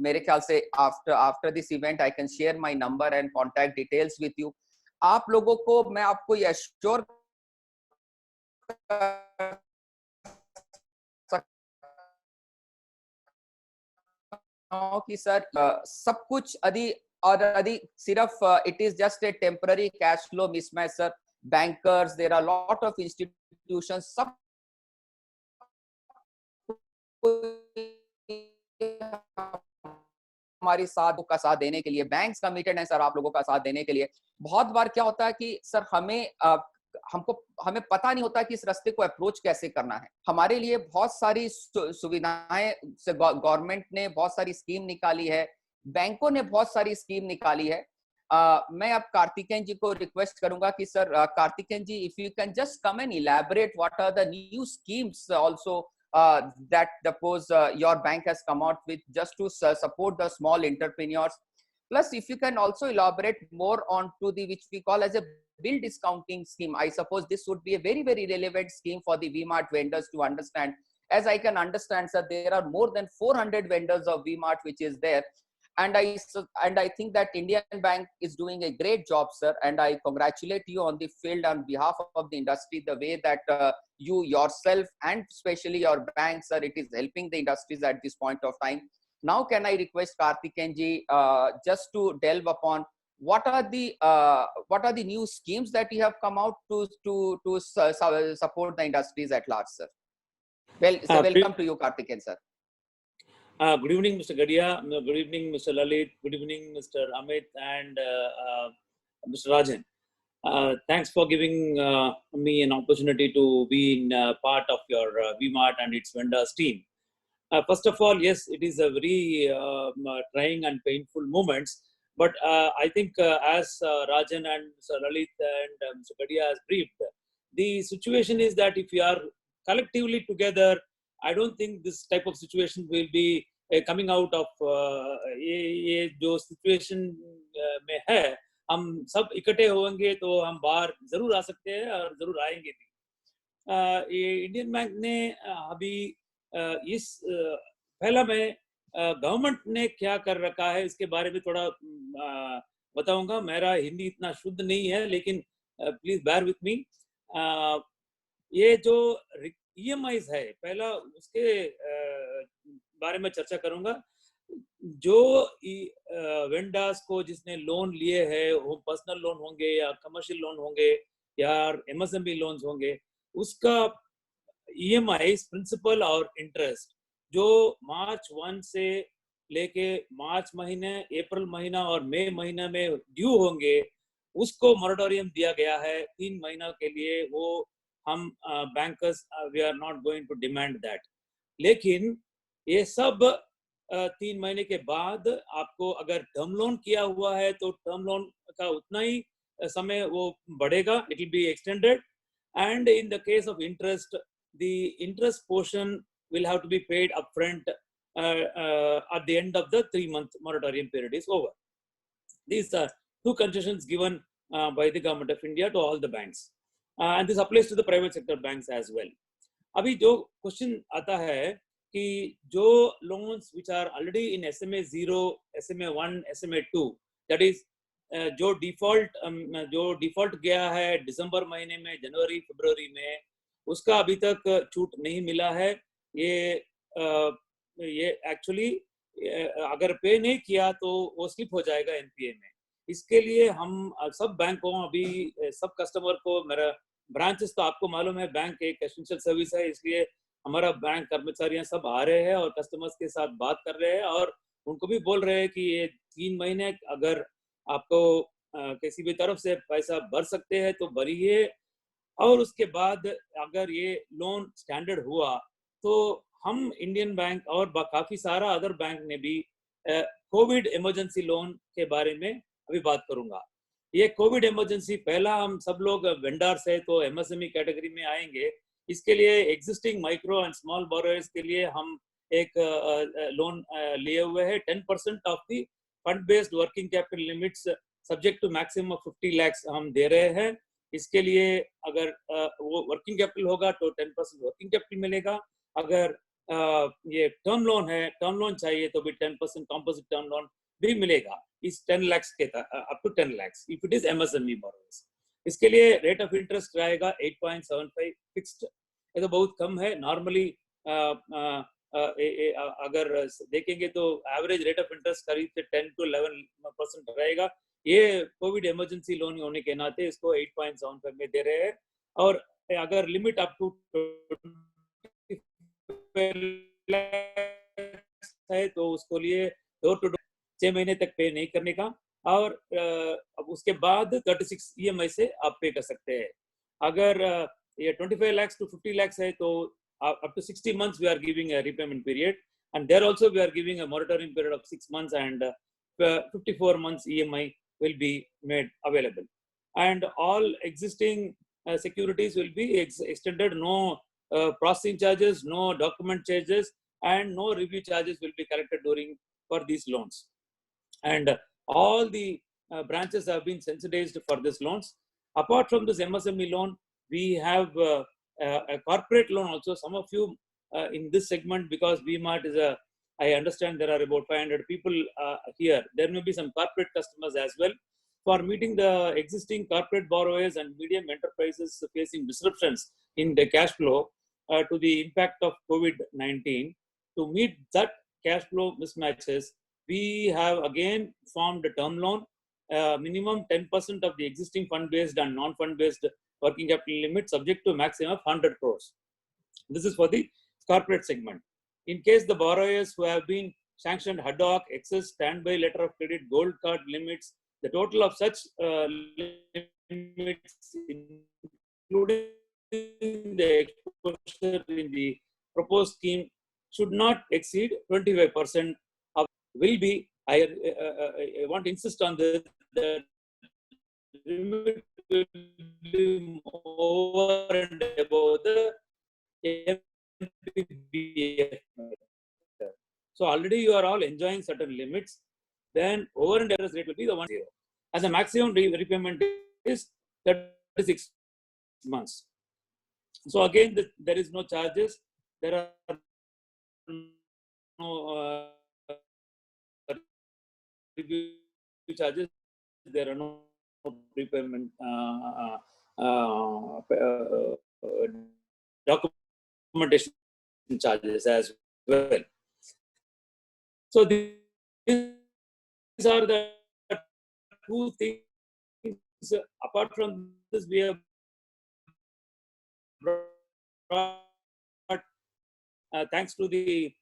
S2: मेरे ख्याल से after this event I can share my number and contact details with you. आप लोगों को मैं आपको ये एश्योर कि सर सब कुछ यदि सिर्फ it is just a temporary cash flow mismatch sir, bankers, there are a lot of institutions, सब हमारी साथ का साथ देने के लिए, बैंक्स कमिटेड है सर आप लोगों का साथ देने के लिए। बहुत बार क्या होता है कि सर हमें पता नहीं होता कि इस रास्ते को अप्रोच कैसे करना है। हमारे लिए बहुत सारी सुविधाएं गवर्नमेंट ने बहुत सारी स्कीम निकाली है, बैंकों ने बहुत सारी स्कीम निकाली है। मैं अब कार्तिकेयन जी को रिक्वेस्ट करूंगा कि sir Karthikeyan ji, if you can just come and elaborate what are the new schemes also that suppose your bank has come out with just to support the small entrepreneurs. Plus, if you can also elaborate more on to the which we call as a bill discounting scheme. I suppose this would be a very, very relevant scheme for the V-Mart vendors to understand. As I can understand, sir, there are more than 400 vendors of V-Mart which is there. And I think that Indian Bank is doing a great job, sir. And I congratulate you on the field on behalf of the industry, the way that you yourself and especially your bank, sir, it is helping the industries at this point of time. Now, can I request Karthikeyan ji just to delve upon what are the new schemes that you have come out to support the industries at large, sir? Well, so welcome to you, Karthikeyan, sir.
S3: Good evening, Mr. Gadia. Good evening, Mr. Lalit. Good evening, Mr. Amit and Mr. Rajan. Thanks for giving me an opportunity to be in part of your V-Mart and its vendors team. First of all, yes, it is a very trying and painful moments. But I think as Rajan and Mr. Lalit and Mr. Gadia has briefed, the situation is that if we are collectively together, I don't think this type of situation will be coming out of ये जो situation में है, हम सब इकट्ठे होंगे तो हम बाहर जरूर आ सकते हैं और जरूर आएंगे भी। ये इंडियन बैंक ने अभी इस पहला में गवर्नमेंट ने क्या कर रखा है इसके बारे में थोड़ा बताऊंगा। मेरा हिंदी इतना शुद्ध नहीं है, लेकिन प्लीज बेयर विथ मी। ये जो EMIs है, पहला उसके बारे में चर्चा करूंगा। जो वेंडर्स को जिसने लोन लिए हैं, वो पर्सनल लोन होंगे या कमर्शियल लोन होंगे या MSME लोन्स होंगे, उसका EMIs प्रिंसिपल और इंटरेस्ट जो मार्च 1 से लेके मार्च महीने, अप्रैल महीना और मई महीना में ड्यू होंगे, उसको मोरेटोरियम दिया गया है 3 महीना के लिए। वो हम bankers we are not going to demand that, लेकिन ये सब 3 महीने के बाद आपको अगर टर्म लोन किया हुआ है तो टर्म लोन का उतना ही समय वो बढ़ेगा, it will be extended. And in the case of interest, the interest portion will have to be paid upfront at the end of the 3-month moratorium period is over. These are 2 concessions given by the government of India to all the banks, and this applies to the private sector banks as well. अभी जो question आता है कि जो loans which are already in SMA 0, SMA 1, SMA 2, that is जो default गया है दिसंबर महीने में, जनवरी फरवरी में, उसका अभी तक छूट नहीं मिला है। ये एक्चुअली अगर पे नहीं किया तो वो स्लिप हो जाएगा NPA में। इसके लिए हम सब बैंकों, अभी सब कस्टमर को, मेरा ब्रांचेस तो आपको मालूम है बैंक एक एसेंशियल सर्विस है, इसलिए हमारा बैंक कर्मचारियां सब आ रहे हैं और कस्टमर्स के साथ बात कर रहे हैं और उनको भी बोल रहे हैं कि ये 3 महीने अगर आपको किसी भी तरफ से पैसा भर सकते हैं तो भरिए, और उसके बाद अगर ये लोन स्टैंडर्ड हुआ तो हम इंडियन बैंक और काफी सारा अदर बैंक ने भी कोविड इमरजेंसी लोन के बारे में अभी बात करूंगा। ये कोविड इमरजेंसी, पहला हम सब लोग वेंडर्स है तो एमएसएमई कैटेगरी में आएंगे। इसके लिए existing micro and small borrowers के लिए हम एक लोन लिए हुए हैं। 10% of the fund based working capital limits subject to maximum 50 lakh हम दे रहे हैं। इसके लिए अगर वो वर्किंग कैपिटल होगा तो 10% वर्किंग कैपिटल मिलेगा। अगर ये टर्म लोन है, टर्म लोन चाहिए तो भी 10% कॉम्पोजिट टर्म लोन भी मिलेगा इस 10 लाख के up to 10 lakh if it is MSME borrowers. इसके लिए रेट ऑफ इंटरेस्ट रहेगा 8.75 फिक्स्ड। ये तो बहुत कम है। नॉर्मली अगर देखेंगे तो एवरेज रेट ऑफ इंटरेस्ट करीब से 10 to 11% रहेगा। ये कोविड इमरजेंसी लोन होने के नाते इसको 8.75 में दे रहे हैं। और अगर लिमिट अप टू है तो उसको लिए 2 to 6 महीने तक पे नहीं करने का, और अब उसके बाद 36 EMI से आप पे कर सकते हैं। अगर ये 25 lakhs to 50 lakhs है तो up to 60 months we are giving a repayment period, and there also we are giving a moratorium period of 6 months, and 54 months EMI will be made available. And all existing securities will be extended. No processing charges, no document charges, and no review charges will be collected during for these loans. And all the branches have been sensitized for these loans. Apart from this MSME loan, we have a corporate loan also. Some of you in this segment, because VMart is a, I understand there are about 500 people here. There may be some corporate customers as well. For meeting the existing corporate borrowers and medium enterprises facing disruptions in the cash flow to the impact of COVID-19, to meet that cash flow mismatches, we have again formed a term loan, minimum 10% of the existing fund-based and non-fund-based working capital limit, subject to maximum of 100 crores. This is for the corporate segment. In case the borrowers who have been sanctioned ad hoc, excess, standby letter of credit, gold card limits, the total of such limits, including the exposure in the proposed scheme, should not exceed 25% of will be. I want to insist on this, that limit will be over and above the MPBF. So already you are all enjoying certain limits. Then over and interest rate will be the 1.0. And the maximum repayment is 36 months. So again, there is no charges. There are no review charges. There are no prepayment documentation charges as well. So these are the two things. Apart from this, we have brought, thanks to the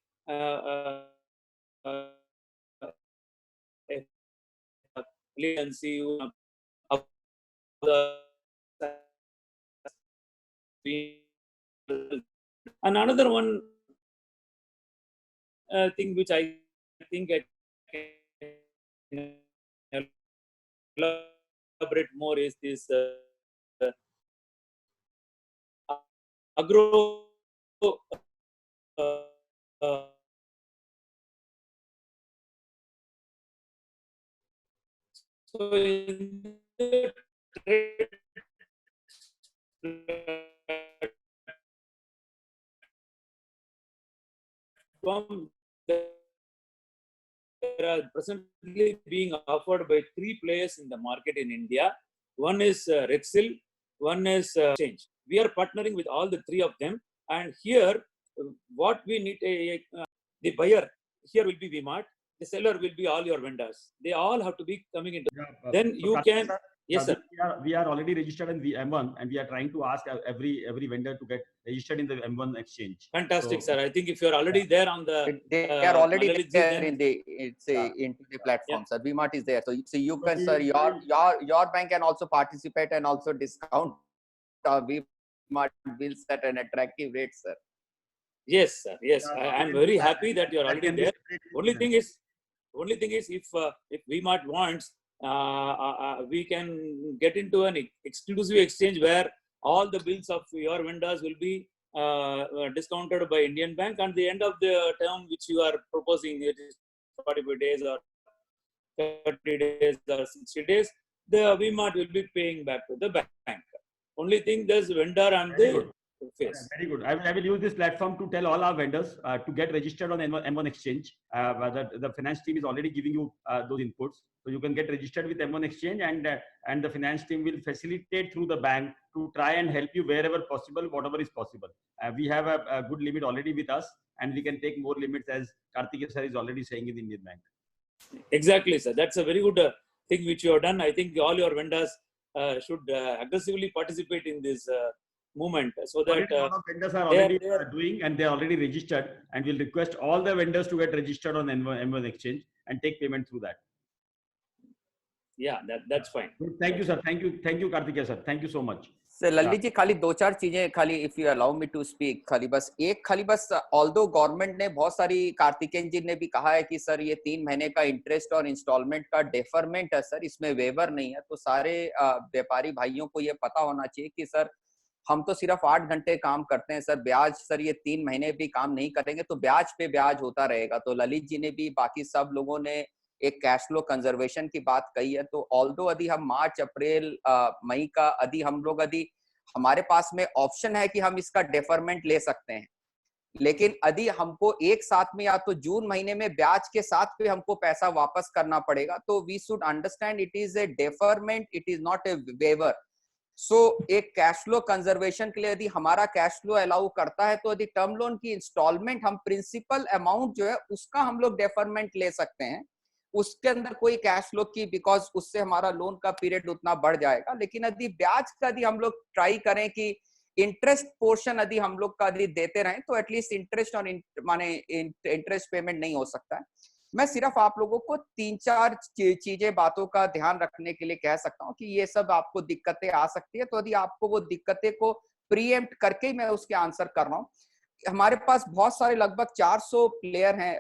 S3: agency of the another one thing which I think I can elaborate more is this agro so in the trade there are presently being offered by 3 players in the market in India. One is Rexil, one is Change. We are partnering with all the 3 of them, and here what we need the buyer here will be VMart, the seller will be all your vendors. They all have to be coming into. Then you can. Yes, sir.
S1: We are already registered in the M1, and we are trying to ask every vendor to get registered in the M1 exchange.
S3: Fantastic, sir. I think if you are already there on the,
S2: they are already there in the into the platform, sir. VMart is there, so you can, sir, your bank can also participate and also discount. VMart will set an attractive rate, sir.
S3: Yes, sir. Yes, I am very happy that you are already there. Only thing is if VMart wants, we can get into an exclusive exchange where all the bills of your vendors will be discounted by Indian Bank, and the end of the term which you are proposing, it is 45 days or 30 days or 60 days, the VMart will be paying back to the bank. Only thing, there's vendor and the face.
S1: Very good. I will use this platform to tell all our vendors to get registered on M1 Exchange. The finance team is already giving you those inputs, so you can get registered with M1 Exchange, and the finance team will facilitate through the bank to try and help you wherever possible, whatever is possible. We have a good limit already with us, and we can take more limits, as Karthikeya sir is already saying in the Indian Bank.
S3: Exactly, sir. That's a very good thing which you have done. I think all your vendors should aggressively participate in this movement, so that
S1: a lot of vendors are already doing, and they are already registered, and we'll request all the vendors to get registered on M1 Exchange and take payment through that.
S3: Yeah, that's fine.
S1: Thank you, sir. Thank you, Karthikeya sir. Thank you so much.
S2: Sir Lalit ji, खाली दो चार चीजें, खाली if you allow me to speak, खाली बस although government ने बहुत सारी, कार्तिकेयन जी ने भी कहा है कि सर ये 3 महीने का इंटरेस्ट और इंस्टॉलमेंट का डेफरमेंट है सर, इसमें वेवर नहीं है, तो सारे व्यापारी भाइयों को ये पता होना चाहिए कि सर हम तो सिर्फ 8 घंटे काम करते हैं सर, ब्याज सर ये 3 महीने भी काम नहीं करेंगे तो ब्याज पे ब्याज होता रहेगा। तो ललित जी ने भी, बाकी सब लोगों ने एक कैश फ्लो कंजर्वेशन की बात कही है। तो ऑल्दो यदि हम मार्च अप्रैल मई का यदि हम लोग यदि हमारे पास में ऑप्शन है कि हम इसका डेफरमेंट ले सकते हैं, लेकिन यदि हमको एक साथ में या तो जून महीने में ब्याज के साथ पे हमको पैसा वापस करना पड़ेगा, तो we should understand it is a deferment, it is not a waiver. So एक कैश फ्लो कंजर्वेशन के लिए यदि हमारा कैश फ्लो अलाउ करता है, तो यदि टर्म लोन की इंस्टॉलमेंट हम प्रिंसिपल अमाउंट जो है उसका हम लोग डेफरमेंट ले सकते हैं, उसके अंदर कोई कैश फ्लो की, बिकॉज उससे हमारा लोन का पीरियड उतना बढ़ जाएगा। लेकिन यदि ब्याज का यदि हम लोग ट्राई करें कि इंटरेस्ट पोर्शन यदि हम लोग का यदि देते रहें, तो एटलीस्ट इंटरेस्ट और माने इंटरेस्ट पेमेंट नहीं हो सकता है। मैं सिर्फ आप लोगों को 3-4 चीजें बातों का ध्यान रखने के लिए कह सकता हूँ कि ये सब आपको दिक्कतें आ सकती है, तो यदि आपको वो दिक्कतें को प्रीएम्प्ट करके ही मैं उसके आंसर कर रहा हूँ। हमारे पास बहुत सारे लगभग 400 प्लेयर हैं,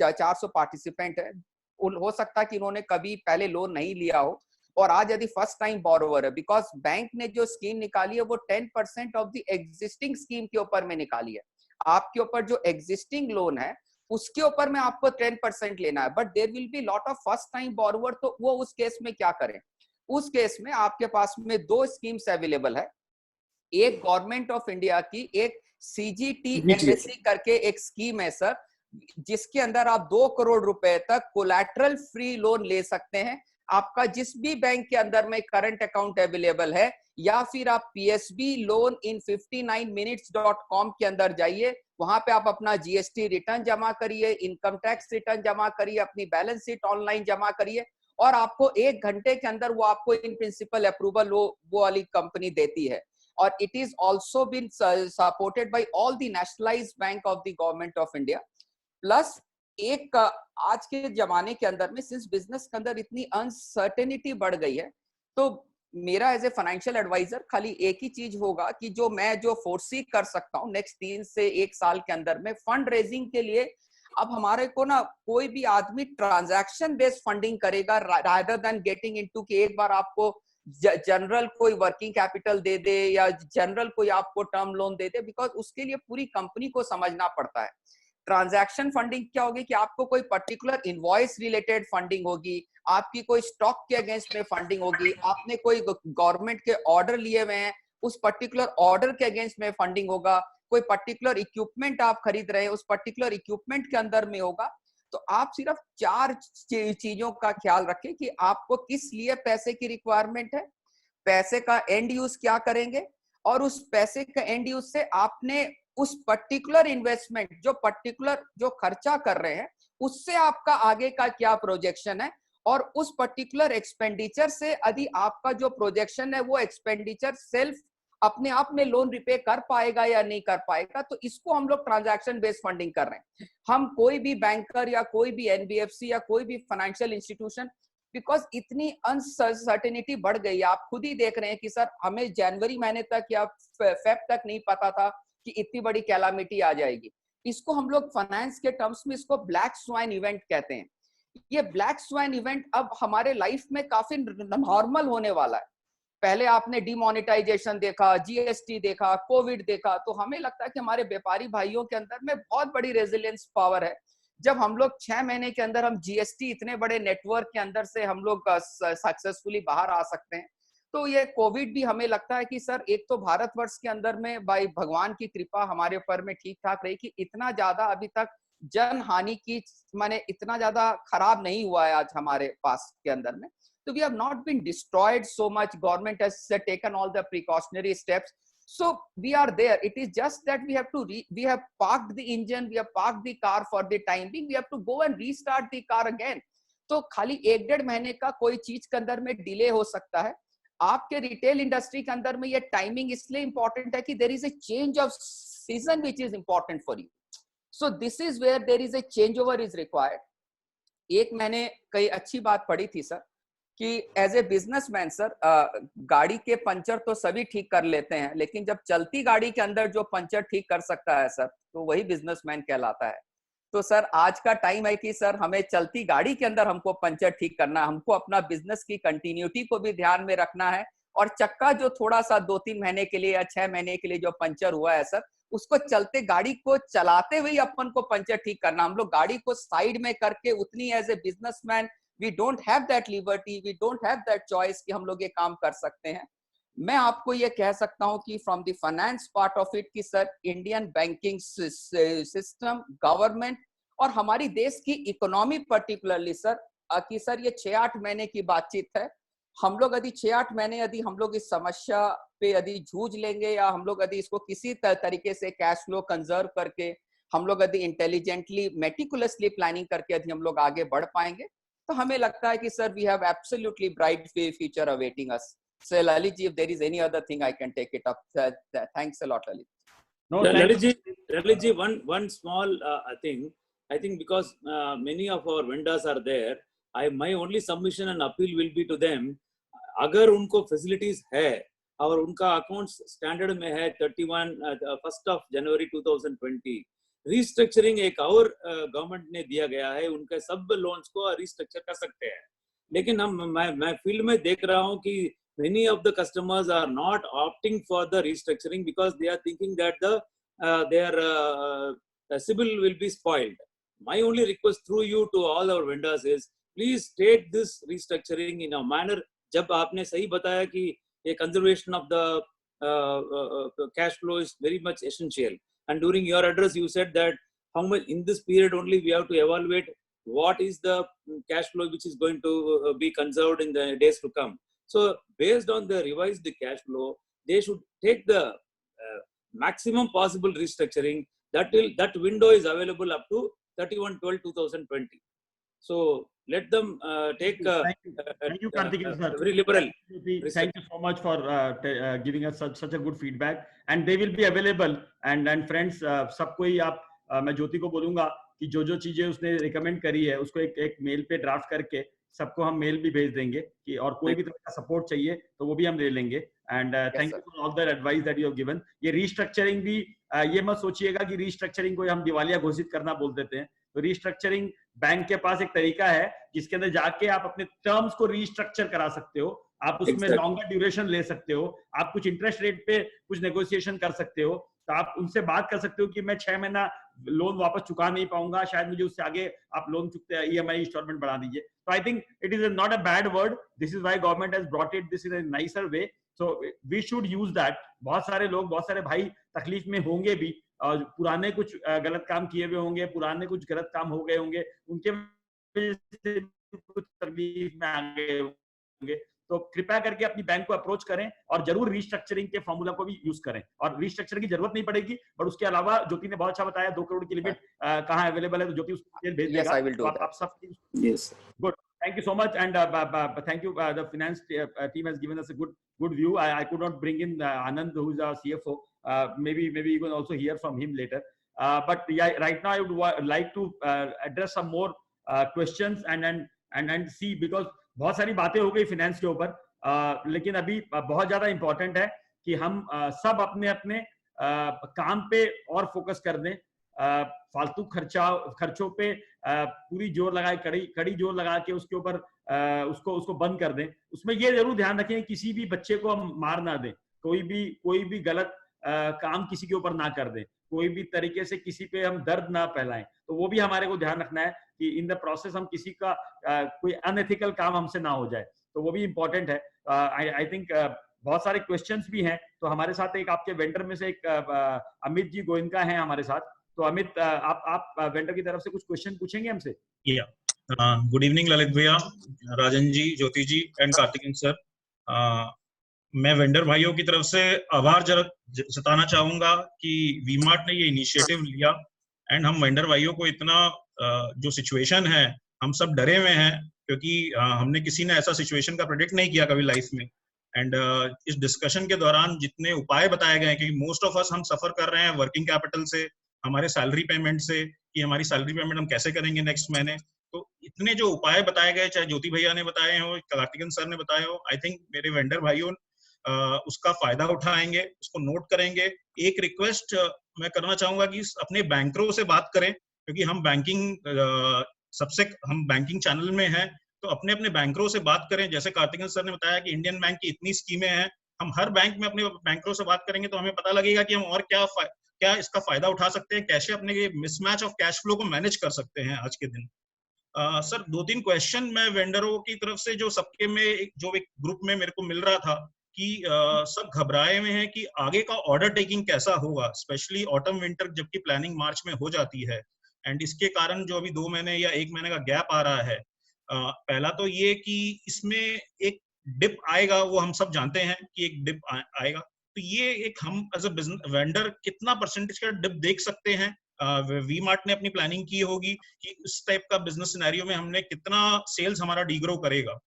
S2: 400 पार्टिसिपेंट हैं। हो सकता है कि इन्होंने कभी पहले लोन नहीं लिया हो और आज यदि फर्स्ट टाइम बोरोवर है, बिकॉज बैंक ने जो स्कीम निकाली है वो 10% ऑफ द एग्जिस्टिंग स्कीम के ऊपर में निकाली है। आपके ऊपर जो एग्जिस्टिंग लोन है उसके ऊपर में आपको 10% लेना है, but there will be lot of first time borrower. तो वो उस केस में क्या करें? उस केस में आपके पास में 2 स्कीम्स अवेलेबल है। एक गवर्नमेंट ऑफ इंडिया की एक CGTMSE करके एक स्कीम है सर, जिसके अंदर आप 2 करोड़ रुपए तक कोलैटरल फ्री लोन ले सकते हैं। आपका जिस भी बैंक के अंदर में करंट अकाउंट अवेलेबल है, या फिर आप PSB लोन इन 59minutes.com के अंदर जाइए, वहां पे आप अपना GST रिटर्न जमा करिए, इनकम टैक्स रिटर्न जमा करिए, अपनी बैलेंस शीट ऑनलाइन जमा करिए, और आपको 1 घंटे के अंदर वो आपको इन प्रिंसिपल अप्रूवल वो वाली कंपनी देती है। और it is also been supported by all the nationalised bank of the government of India. Plus एक आज के जमाने के अंदर में सिंस बिजनेस के अंदर इतनी अनसर्टेनिटी बढ़ गई है, तो मेरा एज ए फाइनेंशियल एडवाइजर खाली एक ही चीज होगा कि जो मैं फोर्सी कर सकता हूँ नेक्स्ट 3 से 1 साल के अंदर में फंड रेजिंग के लिए। अब हमारे को ना कोई भी आदमी ट्रांजैक्शन बेस्ड फंडिंग करेगा रादर देन गेटिंग इनटू कि एक बार आपको जनरल कोई वर्किंग कैपिटल दे दे या जनरल कोई आपको term loan they they, because उसके लिए पूरी कंपनी को समझना पड़ता है। ट्रांजैक्शन फंडिंग क्या होगी कि आपको कोई पर्टिकुलर इनवॉइस रिलेटेड फंडिंग होगी, आपकी कोई स्टॉक के अगेंस्ट में फंडिंग होगी, आपने कोई गवर्नमेंट के ऑर्डर लिए हुए हैं, उस पर्टिकुलर ऑर्डर के अगेंस्ट में फंडिंग होगा, कोई पर्टिकुलर इक्विपमेंट आप खरीद रहे हैं, उस पर्टिकुलर इक्विपमेंट के अंदर में होगा। तो आप सिर्फ 4 चीजों का ख्याल रखें कि आपको किस लिए पैसे की रिक्वायरमेंट है, पैसे का एंड यूज क्या करेंगे, और उस पैसे का एंड यूज से आपने उस पर्टिकुलर इन्वेस्टमेंट जो खर्चा कर रहे हैं उससे आपका आगे का क्या प्रोजेक्शन है, और उस पर्टिकुलर एक्सपेंडिचर से यदि आपका जो प्रोजेक्शन है वो एक्सपेंडिचर सेल्फ अपने आप में लोन रिपे कर पाएगा या नहीं कर पाएगा। तो इसको हम लोग ट्रांजैक्शन बेस्ड फंडिंग कर रहे हैं। हम कोई भी बैंकर या कोई भी NBFC या कोई भी फाइनेंशियल इंस्टीट्यूशन, बिकॉज इतनी अनसर्टेनिटी बढ़ गई है, आप खुद ही देख रहे हैं कि सर हमें जनवरी महीने तक या फेब तक नहीं पता था कि इतनी बड़ी कैलामिटी आ जाएगी। इसको हम लोग फाइनेंस के टर्म्स में इसको ब्लैक स्वाइन इवेंट कहते हैं। ये ब्लैक स्वैन इवेंट अब हमारे लाइफ में काफी नॉर्मल होने वाला है। पहले आपने डिमोनेटाइजेशन देखा, जीएसटी देखा, कोविड देखा, तो हमें लगता है कि हमारे व्यापारी भाइयों के अंदर में बहुत बड़ी रेजिलियंस पावर है। जब हम लोग 6 महीने के अंदर हम जीएसटी इतने बड़े नेटवर्क के अंदर से हम लोग सक्सेसफुली बाहर आ सकते हैं, तो ये कोविड भी हमें लगता है कि सर एक तो भारतवर्ष के अंदर में भाई भगवान की कृपा हमारे ऊपर में ठीक ठाक रही कि इतना ज्यादा अभी तक जन हानि की माने इतना ज्यादा खराब नहीं हुआ है आज हमारे पास के अंदर में। So we have not been destroyed so much. Government has taken all the precautionary steps. So we are there. It is just that we have to we have parked the engine, we have parked the car for the time being. We have to go and restart the car again. तो खाली 1-1.5 महीने का कोई चीज के अंदर में delay हो सकता है। आपके रिटेल इंडस्ट्री के अंदर में ये टाइमिंग इसलिए इंपॉर्टेंट है कि there is a change of season which is important for you. So this is where there is a change over is required. एक मैंने कई अच्छी बात पढ़ी थी सर कि एज ए बिजनेसमैन सर, गाड़ी के पंचर तो सभी ठीक कर लेते हैं, लेकिन जब चलती गाड़ी के अंदर जो पंचर ठीक कर सकता है सर, तो वही बिजनेसमैन कहलाता है। तो सर आज का टाइम है कि सर हमें चलती गाड़ी के अंदर हमको पंचर ठीक करना है, हमको अपना बिजनेस की कंटिन्यूटी को भी ध्यान में रखना है, और चक्का जो थोड़ा सा 2-3 महीने के लिए या 6 महीने के लिए जो पंचर हुआ है सर, उसको चलते गाड़ी को चलाते हुए अपन को पंचर ठीक करना। हम लोग गाड़ी को साइड में करके उतनी as a businessman we don't have that liberty, we don't have that choice कि हम लोग ये काम कर सकते हैं। मैं आपको ये कह सकता हूं कि from the finance part of it कि sir Indian banking system, government और हमारी देश की इकोनॉमी पर्टिकुलरली सर, कि सर ये 6-8 महीने की बातचीत है। हम लोग यदि 6-8 महीने यदि हम लोग इस समस्या पे यदि जूझ लेंगे, या हम लोग यदि इसको किसी तरीके से कैश फ्लो कंजर्व करके हम लोग यदि इंटेलिजेंटली मेटिकुलसली प्लानिंग करके यदि हम लोग आगे बढ़ पाएंगे, तो हमें लगता है कि sir we have absolutely bright future awaiting us. So Lalit ji, if there is any other thing, I can take it up. Thanks a lot, Lalit.
S3: No, Lalit ji, one small thing. I think because many of our vendors are there, my only submission and appeal will be to them. अगर उनको facilities है और उनका accounts standard में है 1st of January 2020, restructuring एक और government ने दिया गया है, उनके सब लोन्स को रिस्ट्रक्चर कर सकते हैं। लेकिन मैं फील्ड में देख रहा हूं कि many of the customers are not opting for the restructuring because they are thinking that their CIBIL will be spoiled. My only request through you to all our vendors is please take this restructuring in a manner, जब आपने सही बताया कि a conservation of the cash flow is very much essential, and during your address you said that how much in this period only we have to evaluate what is the cash flow which is going to be conserved in the days to come. So based on the revised cash flow, they should take the maximum possible restructuring. That window is available up to 31/12/2020. So let them take
S1: thank you Karthikeyan sir,
S3: very liberal.
S1: Thank you so much for giving us such a good feedback, and they will be available. And friends, सबको ही आप मैं ज्योति को बोलूंगा कि जो चीजें उसने recommend करी है उसको एक मेल पे ड्राफ्ट करके सबको हम मेल भी भेज देंगे कि, और कोई भी तरह का सपोर्ट चाहिए तो वो भी हम ले लेंगे। And thank you for all the advice that you have given. ये रीस्ट्रक्चरिंग भी ये मत सोचिएगा कि रीस्ट्रक्चरिंग को हम दिवालिया घोषित करना बोल देते हैं। तो रीस्ट्रक्चरिंग बैंक के पास एक तरीका है जिसके अंदर जाके आप अपने टर्म्स को रीस्ट्रक्चर करा सकते हो, आप उसमें लॉन्गर ड्यूरेशन ले सकते हो, आप कुछ इंटरेस्ट रेट पे कुछ नेगोशिएशन कर सकते हो। तो आप उनसे बात कर सकते हो कि मैं 6 महीना लोन वापस चुका नहीं पाऊंगा, शायद मुझे उससे आगे आप लोन चुकते EMI इंस्टॉलमेंट बढ़ा दीजिए। तो I think it is not a bad word, this is why government has brought it this in a nicer way, so we should use that. बहुत सारे लोग, बहुत सारे भाई तकलीफ में होंगे भी, और पुराने कुछ गलत काम किए हुए होंगे, पुराने कुछ गलत काम हो गए होंगे, उनके वजह से कुछ तकलीफ में आ गए होंगे। तो कृपया करके अपनी बैंक को अप्रोच करें और जरूर रीस्ट्रक्चरिंग के फॉर्मूला को भी यूज करें, और रीस्ट्रक्चर की जरूरत नहीं पड़ेगी। बट उसके अलावा ज्योति ने बहुत अच्छा बताया 2 करोड़ की लिमिट कहाँ अवेलेबल है, तो ज्योति उसको भेज देगा। तो आप सब good, thank you so much, and thank you, the finance team has given us a good view. I could not bring in Anand, who is our CFO. Maybe you can also hear from him later, but yeah, right now I would like to address some more questions and see, because बहुत सारी बातें हो गई finance के ऊपर, लेकिन अभी बहुत ज्यादा इंपॉर्टेंट है कि हम सब अपने अपने काम पे और फोकस कर दें, फालतू खर्चों पे पूरी जोर लगाए, कड़ी जोर लगा के उसके ऊपर उसको बंद कर दें। उसमें ये जरूर ध्यान रखें किसी भी बच्चे को हम मार ना दें, कोई भी गलत काम किसी के ऊपर ना कर दें, कोई भी तरीके से किसी पे हम दर्द ना फैलाएं। तो वो भी हमारे को ध्यान रखना है कि इन द प्रोसेस हम किसी का कोई अनएथिकल काम हमसे ना हो जाए, तो वो भी इंपॉर्टेंट है। आई थिंक बहुत सारे क्वेश्चंस भी हैं, तो हमारे साथ एक आपके वेंडर में से एक अमित जी गोयनका हैं हमारे साथ। तो अमित, आप वेंडर की तरफ से कुछ क्वेश्चन पूछेंगे हमसे?
S4: गुड इवनिंग ललित भैया, राजन जी, ज्योति जी एंड कार्तिकेन सर। मैं वेंडर भाइयों की तरफ से आभार जताना चाहूंगा कि वी-मार्ट ने ये इनिशिएटिव लिया, एंड हम वेंडर भाइयों को इतना जो सिचुएशन है, हम सब डरे हुए हैं क्योंकि हमने किसी ने ऐसा सिचुएशन का प्रेडिक्ट नहीं किया कभी लाइफ में। एंड इस डिस्कशन के दौरान जितने उपाय बताए गए, क्योंकि मोस्ट ऑफ अस हम सफर कर रहे हैं वर्किंग कैपिटल से, हमारे सैलरी पेमेंट से, कि हमारी सैलरी पेमेंट हम कैसे करेंगे नेक्स्ट महीने। तो इतने जो उपाय बताए गए, चाहे ज्योति भैया ने बताए हो, कार्तिकेन सर ने बताए हो, आई थिंक मेरे वेंडर भाइयों उसका फायदा उठाएंगे, उसको नोट करेंगे। एक रिक्वेस्ट मैं करना चाहूंगा कि अपने बैंकरों से बात करें, क्योंकि हम बैंकिंग चैनल में हैं, तो अपने अपने बैंकरों से बात करें। जैसे कार्तिकेन सर ने बताया कि इंडियन बैंक की इतनी स्कीमें हैं, हम हर बैंक में अपने बैंकरों से बात करेंगे तो हमें पता लगेगा कि हम और क्या इसका फायदा उठा सकते हैं, कैसे अपने मिसमैच ऑफ कैश फ्लो को मैनेज कर सकते हैं आज के दिन। सर 2-3 क्वेश्चन मैं वेंडरों की तरफ से जो सबके में एक ग्रुप में मेरे को मिल रहा था कि सब घबराए हुए हैं कि आगे का ऑर्डर टेकिंग कैसा होगा, स्पेशली ऑटम विंटर, जबकि प्लानिंग मार्च में हो जाती है, एंड इसके कारण जो अभी 2 महीने या 1 महीने का गैप आ रहा है। पहला तो ये कि इसमें एक डिप आएगा, वो हम सब जानते हैं कि एक डिप आएगा, तो ये एक हम एज अ बिजनेस वेंडर कितना परसेंटेज का डिप देख सकते हैं? वी-मार्ट ने अपनी प्लानिंग की होगी कि इस टाइप का बिजनेस सिनेरियो में हमने कितना सेल्स हमारा डीग्रो करेगा।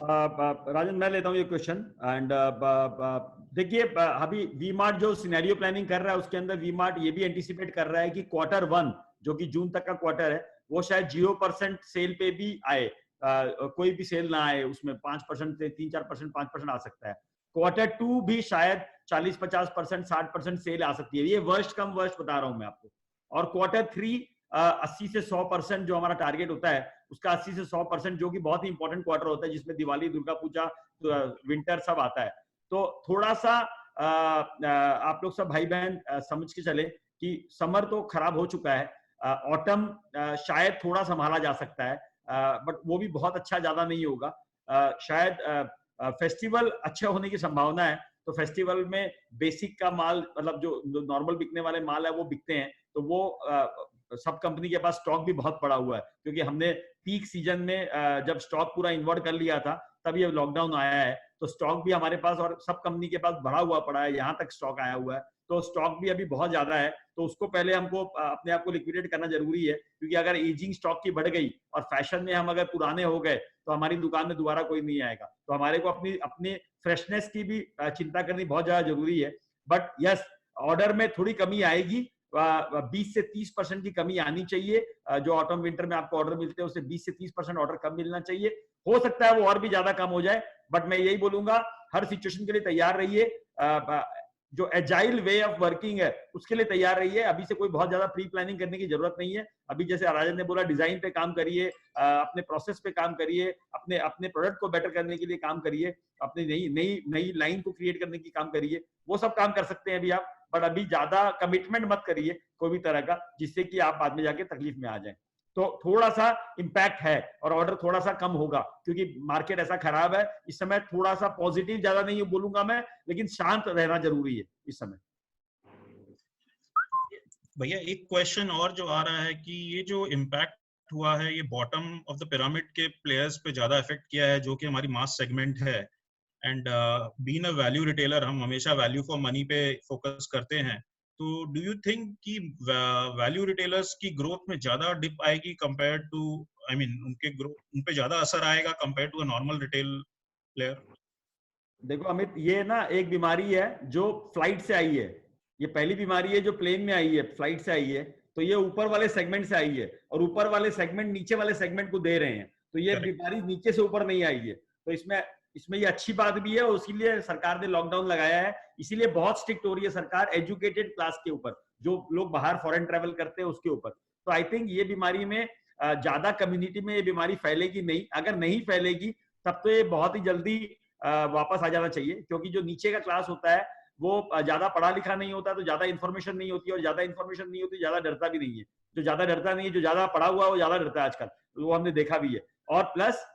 S1: राजन, मैं लेता हूँ ये क्वेश्चन। एंड देखिए, अभी वी-मार्ट जो सिनेरियो प्लानिंग कर रहा है उसके अंदर वी-मार्ट ये भी एंटिसिपेट कर रहा है कि Q1 जो कि जून तक का क्वार्टर है, वो शायद 0% सेल पे भी आए, कोई भी सेल ना आए, उसमें 5% से 3-4%, 5% आ सकता है। Q2 भी शायद 40-50%, 60% सेल आ सकती है। ये वर्स्ट कम वर्स्ट बता रहा हूं मैं आपको। और Q3 80 से 100% जो हमारा टारगेट होता है, उसका 80 से 100%, जो कि बहुत ही इंपॉर्टेंट क्वार्टर होता है, जिसमें दिवाली, दुर्गा पूजा, विंटर सब आता है। तो थोड़ा सा आप लोग सब भाई बहन समझ के चले कि समर तो खराब हो चुका है, ऑटम शायद थोड़ा संभाला जा सकता है, बट वो भी बहुत अच्छा ज्यादा नहीं होगा। शायद फेस्टिवल अच्छा होने की संभावना है, तो फेस्टिवल में बेसिक का माल, मतलब जो नॉर्मल बिकने वाले माल है वो बिकते हैं, तो वो सब कंपनी के पास स्टॉक भी बहुत पड़ा हुआ है, क्योंकि हमने पीक सीजन में जब स्टॉक पूरा इन्वर्ट कर लिया था, तब ये लॉकडाउन आया है, तो स्टॉक भी हमारे पास और सब कंपनी के पास भरा हुआ पड़ा है, यहाँ तक स्टॉक आया हुआ है, तो स्टॉक भी अभी बहुत ज्यादा है। तो उसको पहले हमको अपने आप को लिक्विडेट करना जरूरी है, क्योंकि अगर एजिंग स्टॉक की बढ़ गई और फैशन में हम अगर पुराने हो गए तो हमारी दुकान में दोबारा कोई नहीं आएगा। तो हमारे को अपनी फ्रेशनेस की भी चिंता करनी बहुत ज्यादा जरूरी है। बट यस, ऑर्डर में थोड़ी कमी आएगी, 20 से 30% की कमी आनी चाहिए। जो ऑटम विंटर में आपको ऑर्डर मिलते हैं उससे 20 से 30% ऑर्डर कम मिलना चाहिए। हो सकता है वो और भी ज्यादा कम हो जाए, बट मैं यही बोलूंगा, हर सिचुएशन के लिए तैयार रहिए। जो एजाइल वे ऑफ वर्किंग है उसके लिए तैयार रहिए। अभी से कोई बहुत ज्यादा प्री प्लानिंग करने की जरूरत नहीं है। अभी जैसे राजन ने बोला, डिजाइन पे काम करिए, अपने प्रोसेस पे काम करिए, अपने प्रोडक्ट को बेटर करने के लिए काम करिए, अपनी नई लाइन को क्रिएट करने की काम करिए, वो सब काम कर सकते हैं अभी आप। बट अभी ज्यादा कमिटमेंट मत करिए कोई भी तरह का, जिससे कि आप बाद में जाके तकलीफ में आ जाए। तो थोड़ा सा इंपैक्ट है और ऑर्डर थोड़ा सा कम होगा, क्योंकि मार्केट ऐसा खराब है इस समय। थोड़ा सा पॉजिटिव ज्यादा नहीं बोलूंगा मैं, लेकिन शांत रहना जरूरी है इस समय।
S4: भैया एक क्वेश्चन और जो आ रहा है कि ये जो इम्पैक्ट हुआ है, ये बॉटम ऑफ द पिरामिड के प्लेयर्स पे ज्यादा इफेक्ट किया है, जो कि हमारी मास सेगमेंट है। And being a value retailer, हम हमेशा वैल्यू फॉर मनी पे फोकस करते हैं। तो डू यू थिंक कि वैल्यू रिटेलर्स की ग्रोथ में ज्यादा डिप आएगी कंपेयर टू, आई मीन उन पे ज्यादा असर आएगा compare to a normal retail player?
S1: देखो अमित, ये ना एक बीमारी है जो फ्लाइट से आई है। ये पहली बीमारी है जो प्लेन में आई है, फ्लाइट से आई है। तो ये ऊपर वाले सेगमेंट से आई है, और ऊपर वाले सेगमेंट नीचे वाले सेगमेंट को दे रहे हैं। तो ये बीमारी नीचे से ऊपर नहीं आई है। तो इसमें ये अच्छी बात भी है, और इसीलिए सरकार ने लॉकडाउन लगाया है। इसीलिए बहुत स्ट्रिक्ट हो रही है सरकार एजुकेटेड क्लास के ऊपर। जो लोग बाहर फॉरेन ट्रेवल करते हैं उसके ऊपर। तो आई थिंक ये बीमारी में ज्यादा कम्युनिटी में ये बीमारी फैलेगी नहीं। अगर नहीं फैलेगी तब तो ये बहुत ही जल्दी वापस आ जाना चाहिए, क्योंकि जो नीचे का क्लास होता है वो ज्यादा पढ़ा लिखा नहीं होता, तो ज्यादा इन्फॉर्मेशन नहीं होती, और ज्यादा इन्फॉर्मेशन नहीं होती ज्यादा डरता भी नहीं है। जो ज्यादा डरता नहीं है, जो ज्यादा पढ़ा हुआ है वो ज्यादा डरता है आजकल, वो हमने देखा भी है। और प्लस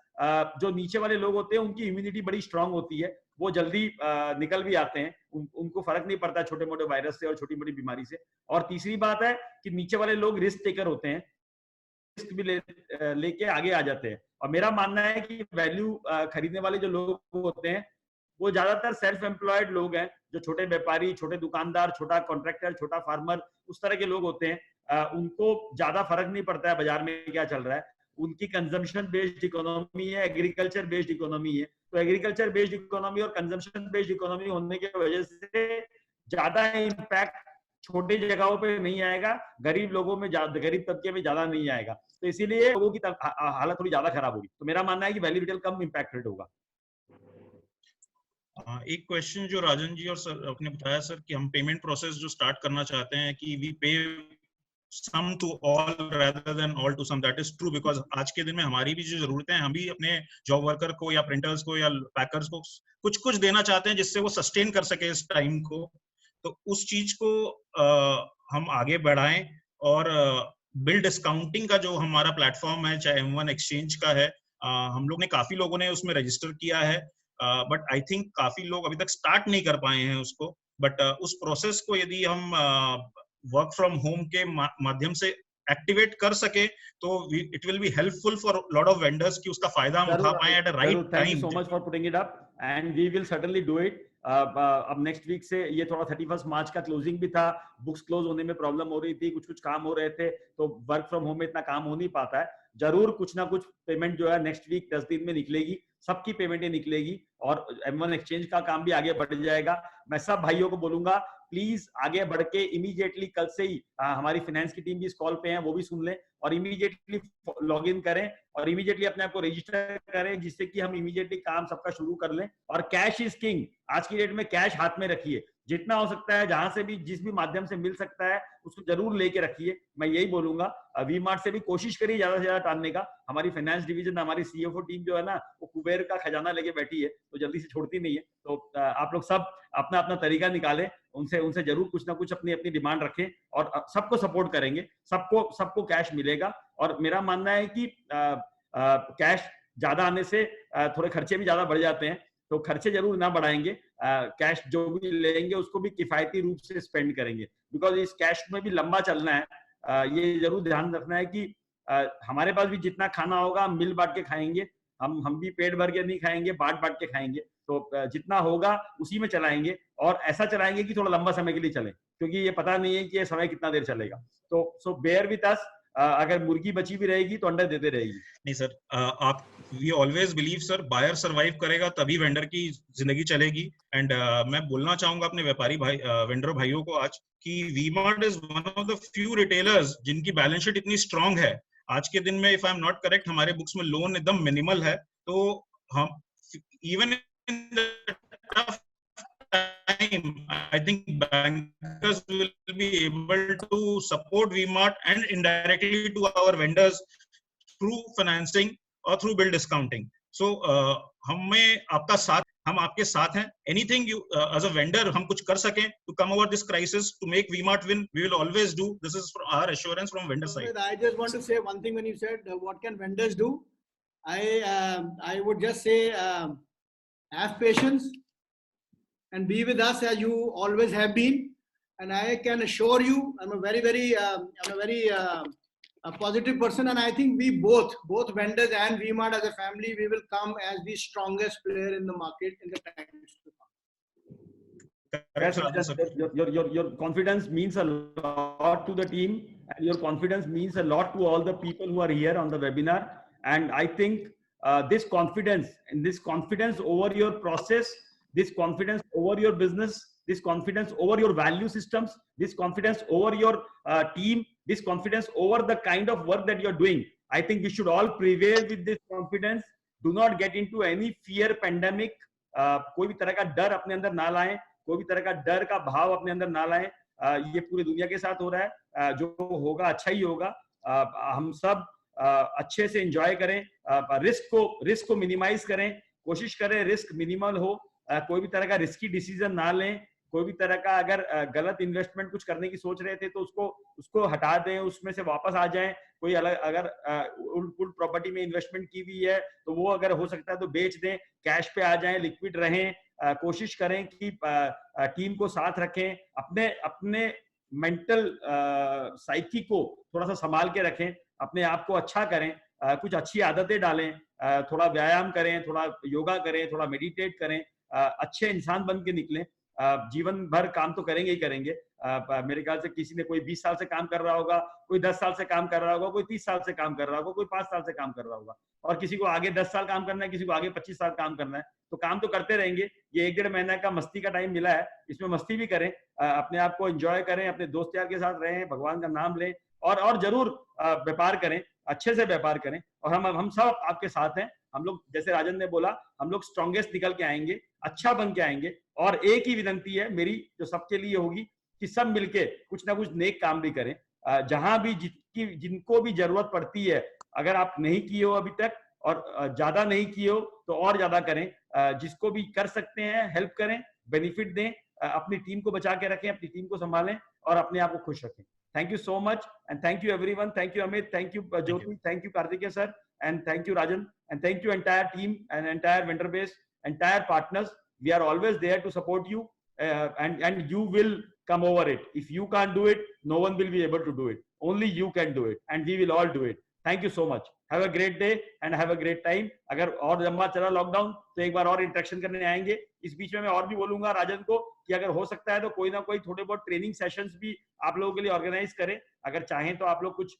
S1: जो नीचे वाले लोग होते हैं उनकी इम्यूनिटी बड़ी स्ट्रांग होती है, वो जल्दी निकल भी आते हैं, उनको फर्क नहीं पड़ता छोटे मोटे वायरस से और छोटी मोटी बीमारी से। और तीसरी बात है कि नीचे वाले लोग रिस्क टेकर होते हैं, रिस्क भी लेके आगे आ जाते हैं। और मेरा मानना है कि वैल्यू खरीदने वाले जो लोग होते हैं वो ज्यादातर सेल्फ एम्प्लॉयड लोग हैं, जो छोटे व्यापारी, छोटे दुकानदार, छोटा कॉन्ट्रैक्टर, छोटा फार्मर, उस तरह के लोग होते हैं। उनको ज्यादा फर्क नहीं पड़ता है बाजार में क्या चल रहा है, उनकी कंजम्पशन बेस्ड इकोनॉमी है, एग्रीकल्चर बेस्ड इकोनॉमी है। तो एग्रीकल्चर बेस्ड इकोनॉमी और कंजम्पशन बेस्ड इकोनॉमी होने की वजह से ज्यादा इम्पैक्ट छोटी जगहों पे नहीं आएगा, गरीब लोगों में, गरीब तबके में ज्यादा नहीं आएगा। तो इसीलिए लोगों की हालत थोड़ी ज्यादा खराब होगी। तो मेरा मानना है कि वैल्यू रिटेल कम इम्पैक्टेड होगा।
S4: एक क्वेश्चन जो राजन जी और सर आपने बताया सर कि हम पेमेंट प्रोसेस जो स्टार्ट करना चाहते हैं कि we pay some to all rather than all to some, that is true because आज के दिन में हमारी भी जो जरूरतें हैं, हम भी अपने जॉब वर्कर को या प्रिंटर्स को या पैकर्स को कुछ कुछ देना चाहते हैं जिससे वो सस्टेन कर सके इस टाइम को। तो उस चीज को हम आगे बढ़ाएं। और बिल डिस्काउंटिंग का जो हमारा प्लेटफॉर्म है, चाहे M1 एक्सचेंज का है, हम लोग ने काफी लोगों ने उसमें रजिस्टर किया है, बट आई थिंक काफी लोग अभी तक स्टार्ट नहीं कर पाए हैं उसको। बट उस प्रोसेस को यदि हम वर्क फ्रॉम होम के माध्यम से एक्टिवेट कर सके तो it will be helpful for lot of vendors कि उसका फायदा हम उठा पाए at a right time.
S1: Thank you so much for putting it up and we will certainly do it. अब नेक्स्ट वीक से ये थोड़ा 31 मार्च का क्लोजिंग भी था, बुक्स क्लोज होने में प्रॉब्लम हो रही थी, कुछ काम हो रहे थे, तो वर्क फ्रॉम होम में इतना काम हो नहीं पाता है। जरूर कुछ ना कुछ पेमेंट जो है नेक्स्ट वीक 10 दिन में निकलेगी, सबकी पेमेंटें निकलेगी और M1 एक्सचेंज का काम भी आगे बढ़ जाएगा। मैं सब भाइयों को बोलूंगा प्लीज आगे बढ़ के इमीडिएटली कल से ही हमारी फाइनेंस की टीम भी इस कॉल पे है, वो भी सुन लें और इमीडिएटली लॉग इन करें और इमीडिएटली अपने आप को रजिस्टर करें, जिससे कि हम इमीडिएटली काम सबका शुरू कर लें। और कैश इज किंग, आज की डेट में कैश हाथ में रखिए, जितना हो सकता है, जहां से भी, जिस भी माध्यम से मिल सकता है उसको जरूर लेके रखिए। मैं यही बोलूंगा, वी मार्ट से भी कोशिश करिए ज्यादा से ज्यादा टालने का। हमारी फाइनेंस डिवीजन, हमारी CFO टीम जो है ना, वो कुबेर का खजाना लेके बैठी है, तो जल्दी से छोड़ती नहीं है। तो आप लोग सब अपना अपना तरीका निकालें, उनसे जरूर कुछ ना कुछ अपनी अपनी डिमांड रखें और सबको सपोर्ट करेंगे, सबको कैश मिलेगा। और मेरा मानना है कि कैश ज्यादा आने से थोड़े खर्चे भी ज्यादा बढ़ जाते हैं, तो खर्चे जरूर ना बढ़ाएंगे, कैश जो भी लेंगे उसको भी किफायती रूप से स्पेंड करेंगे, बिकॉज इस कैश में भी लंबा चलना है। ये जरूर ध्यान रखना है कि हमारे पास भी जितना खाना होगा हम मिल बांट के खाएंगे, हम भी पेट भर के नहीं खाएंगे, बांट के खाएंगे। तो जितना होगा उसी में चलाएंगे और ऐसा चलाएंगे कि थोड़ा लंबा समय के लिए चले, क्योंकि ये पता नहीं है कि ये समय कितना देर चलेगा। तो सो बेयर विद अस, अगर मुर्गी बची भी रहेगी तो अंडा देते रहेगी।
S4: नहीं सर, आप we always believe sir, buyer survive करेगा तभी वेंडर की जिंदगी चलेगी। एंड मैं बोलना चाहूंगा अपने व्यापारी भाई, वेंडर भाइयों को आज कि V Mart is one of the few retailers जिनकी बैलेंस शीट इतनी स्ट्रांग है। आज के दिन में if I am not correct, हमारे बुक्स में लोन एकदम मिनिमल है। तो हम even in the tough time, I think bankers will be able to support V-Mart and indirectly to our vendors through financing or through bill discounting. So हमें आपका साथ, हम आपके साथ हैं। Anything you as a vendor हम कुछ कर सकें to come over this crisis to make V-Mart win, we will always do. This is for our assurance from vendor side.
S5: I just want to say one thing when you said what can vendors do. I would just say have patience and be with us as you always have been. And I can assure you, I'm a very positive person, and I think we both vendors and V-Mart as a family, we will come as the strongest player in the market in the times to come.
S1: Your confidence means a lot to the team, and your confidence means a lot to all the people who are here on the webinar. And I think this confidence over your process, this confidence over your business, this confidence over your value systems, this confidence over your team, this confidence over the kind of work that you're doing, I think we should all prevail with this confidence. Do not get into any fear pandemic. कोई भी तरह का डर अपने अंदर ना लाएं, कोई भी तरह का डर का भाव अपने अंदर ना लाएं। ये पूरी दुनिया के साथ हो रहा है, जो होगा अच्छा ही होगा। हम सब अच्छे से एंजॉय करें, रिस्क को मिनिमाइज करें, कोशिश करें रिस्क मिनिमल हो, कोई भी तरह का रिस्की डिसीजन ना लें, कोई भी तरह का अगर गलत इन्वेस्टमेंट कुछ करने की सोच रहे थे तो उसको हटा दें, उसमें से वापस आ जाएं। कोई अलग अगर उल्ट प्रॉपर्टी में इन्वेस्टमेंट की हुई है तो वो अगर हो सकता है तो बेच दें, कैश पे आ जाएं, लिक्विड रहें। कोशिश करें कि टीम को साथ रखें, अपने मेंटल साइकी को थोड़ा सा संभाल के रखें, अपने आप को अच्छा करें, कुछ अच्छी आदतें डालें, थोड़ा व्यायाम करें, थोड़ा योगा करें, थोड़ा मेडिटेट करें, अच्छे इंसान बन के निकलें। जीवन भर काम तो करेंगे ही करेंगे। मेरे ख्याल से किसी ने कोई 20 साल से काम कर रहा होगा, कोई 10 साल से काम कर रहा होगा, कोई 30 साल से काम कर रहा होगा, कोई 5 साल से काम कर रहा होगा, और किसी को आगे 10 साल काम करना है, किसी को आगे 25 साल काम करना है। तो काम तो करते रहेंगे। ये 1-1.5 महीना का मस्ती का टाइम मिला है, इसमें मस्ती भी करें, अपने आप को एंजॉय करें, अपने दोस्त यार के साथ रहें, भगवान का नाम लें, और जरूर व्यापार करें, अच्छे से व्यापार करें। और हम सब आपके साथ हैं। हम लोग, जैसे राजन ने बोला, हम लोग स्ट्रॉन्गेस्ट निकल के आएंगे, अच्छा बन के आएंगे। और एक ही विनती है मेरी जो सबके लिए होगी कि सब मिलके कुछ ना कुछ नेक काम भी करें, जहां भी जिनको भी जरूरत पड़ती है, अगर आप नहीं किए हो अभी तक और ज्यादा नहीं किए हो तो और ज्यादा करें, जिसको भी कर सकते हैं हेल्प करें, बेनिफिट दें, अपनी टीम को बचा के रखें, अपनी टीम को संभालें और अपने आप को खुश रखें। Thank you so much, and thank you everyone. Thank you Amit, thank you Jyoti, thank you Karthikeya sir, and thank you Rajan, and thank you entire team and entire vendor base, entire partners. We are always there to support you, and you will come over it. If you can't do it, no one will be able to do it. Only you can do it, and we will all do it. Thank you so much. Have a great day and have a great time. अगर और लंबा चला lockdown तो एक बार और interaction करने आएंगे। इस बीच में मैं और भी बोलूंगा राजन को कि अगर हो सकता है तो कोई ना कोई थोड़े बहुत ट्रेनिंग सेशंस भी आप लोगों के लिए ऑर्गेनाइज करें। अगर चाहें तो आप लोग कुछ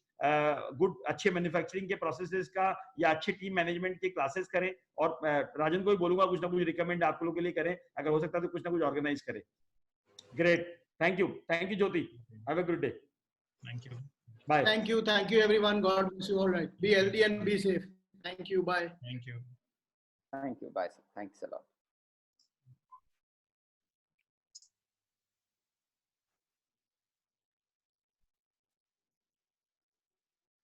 S1: गुड अच्छे मैन्युफैक्चरिंग के प्रोसेसेस का या अच्छे टीम मैनेजमेंट के क्लासेस करें, और राजन को भी बोलूंगा कुछ ना कुछ रिकमेंड आप लोगों के लिए करें। अगर हो सकता है तो कुछ ना कुछ ऑर्गेनाइज करें। Great, thank you Jyoti, have a good day.
S4: Thank you,
S1: bye.
S5: Thank you everyone. God bless you. All right, be healthy and be safe. Thank you. Bye.
S4: Thank you,
S2: Thank you. Bye, sir. Thanks a lot.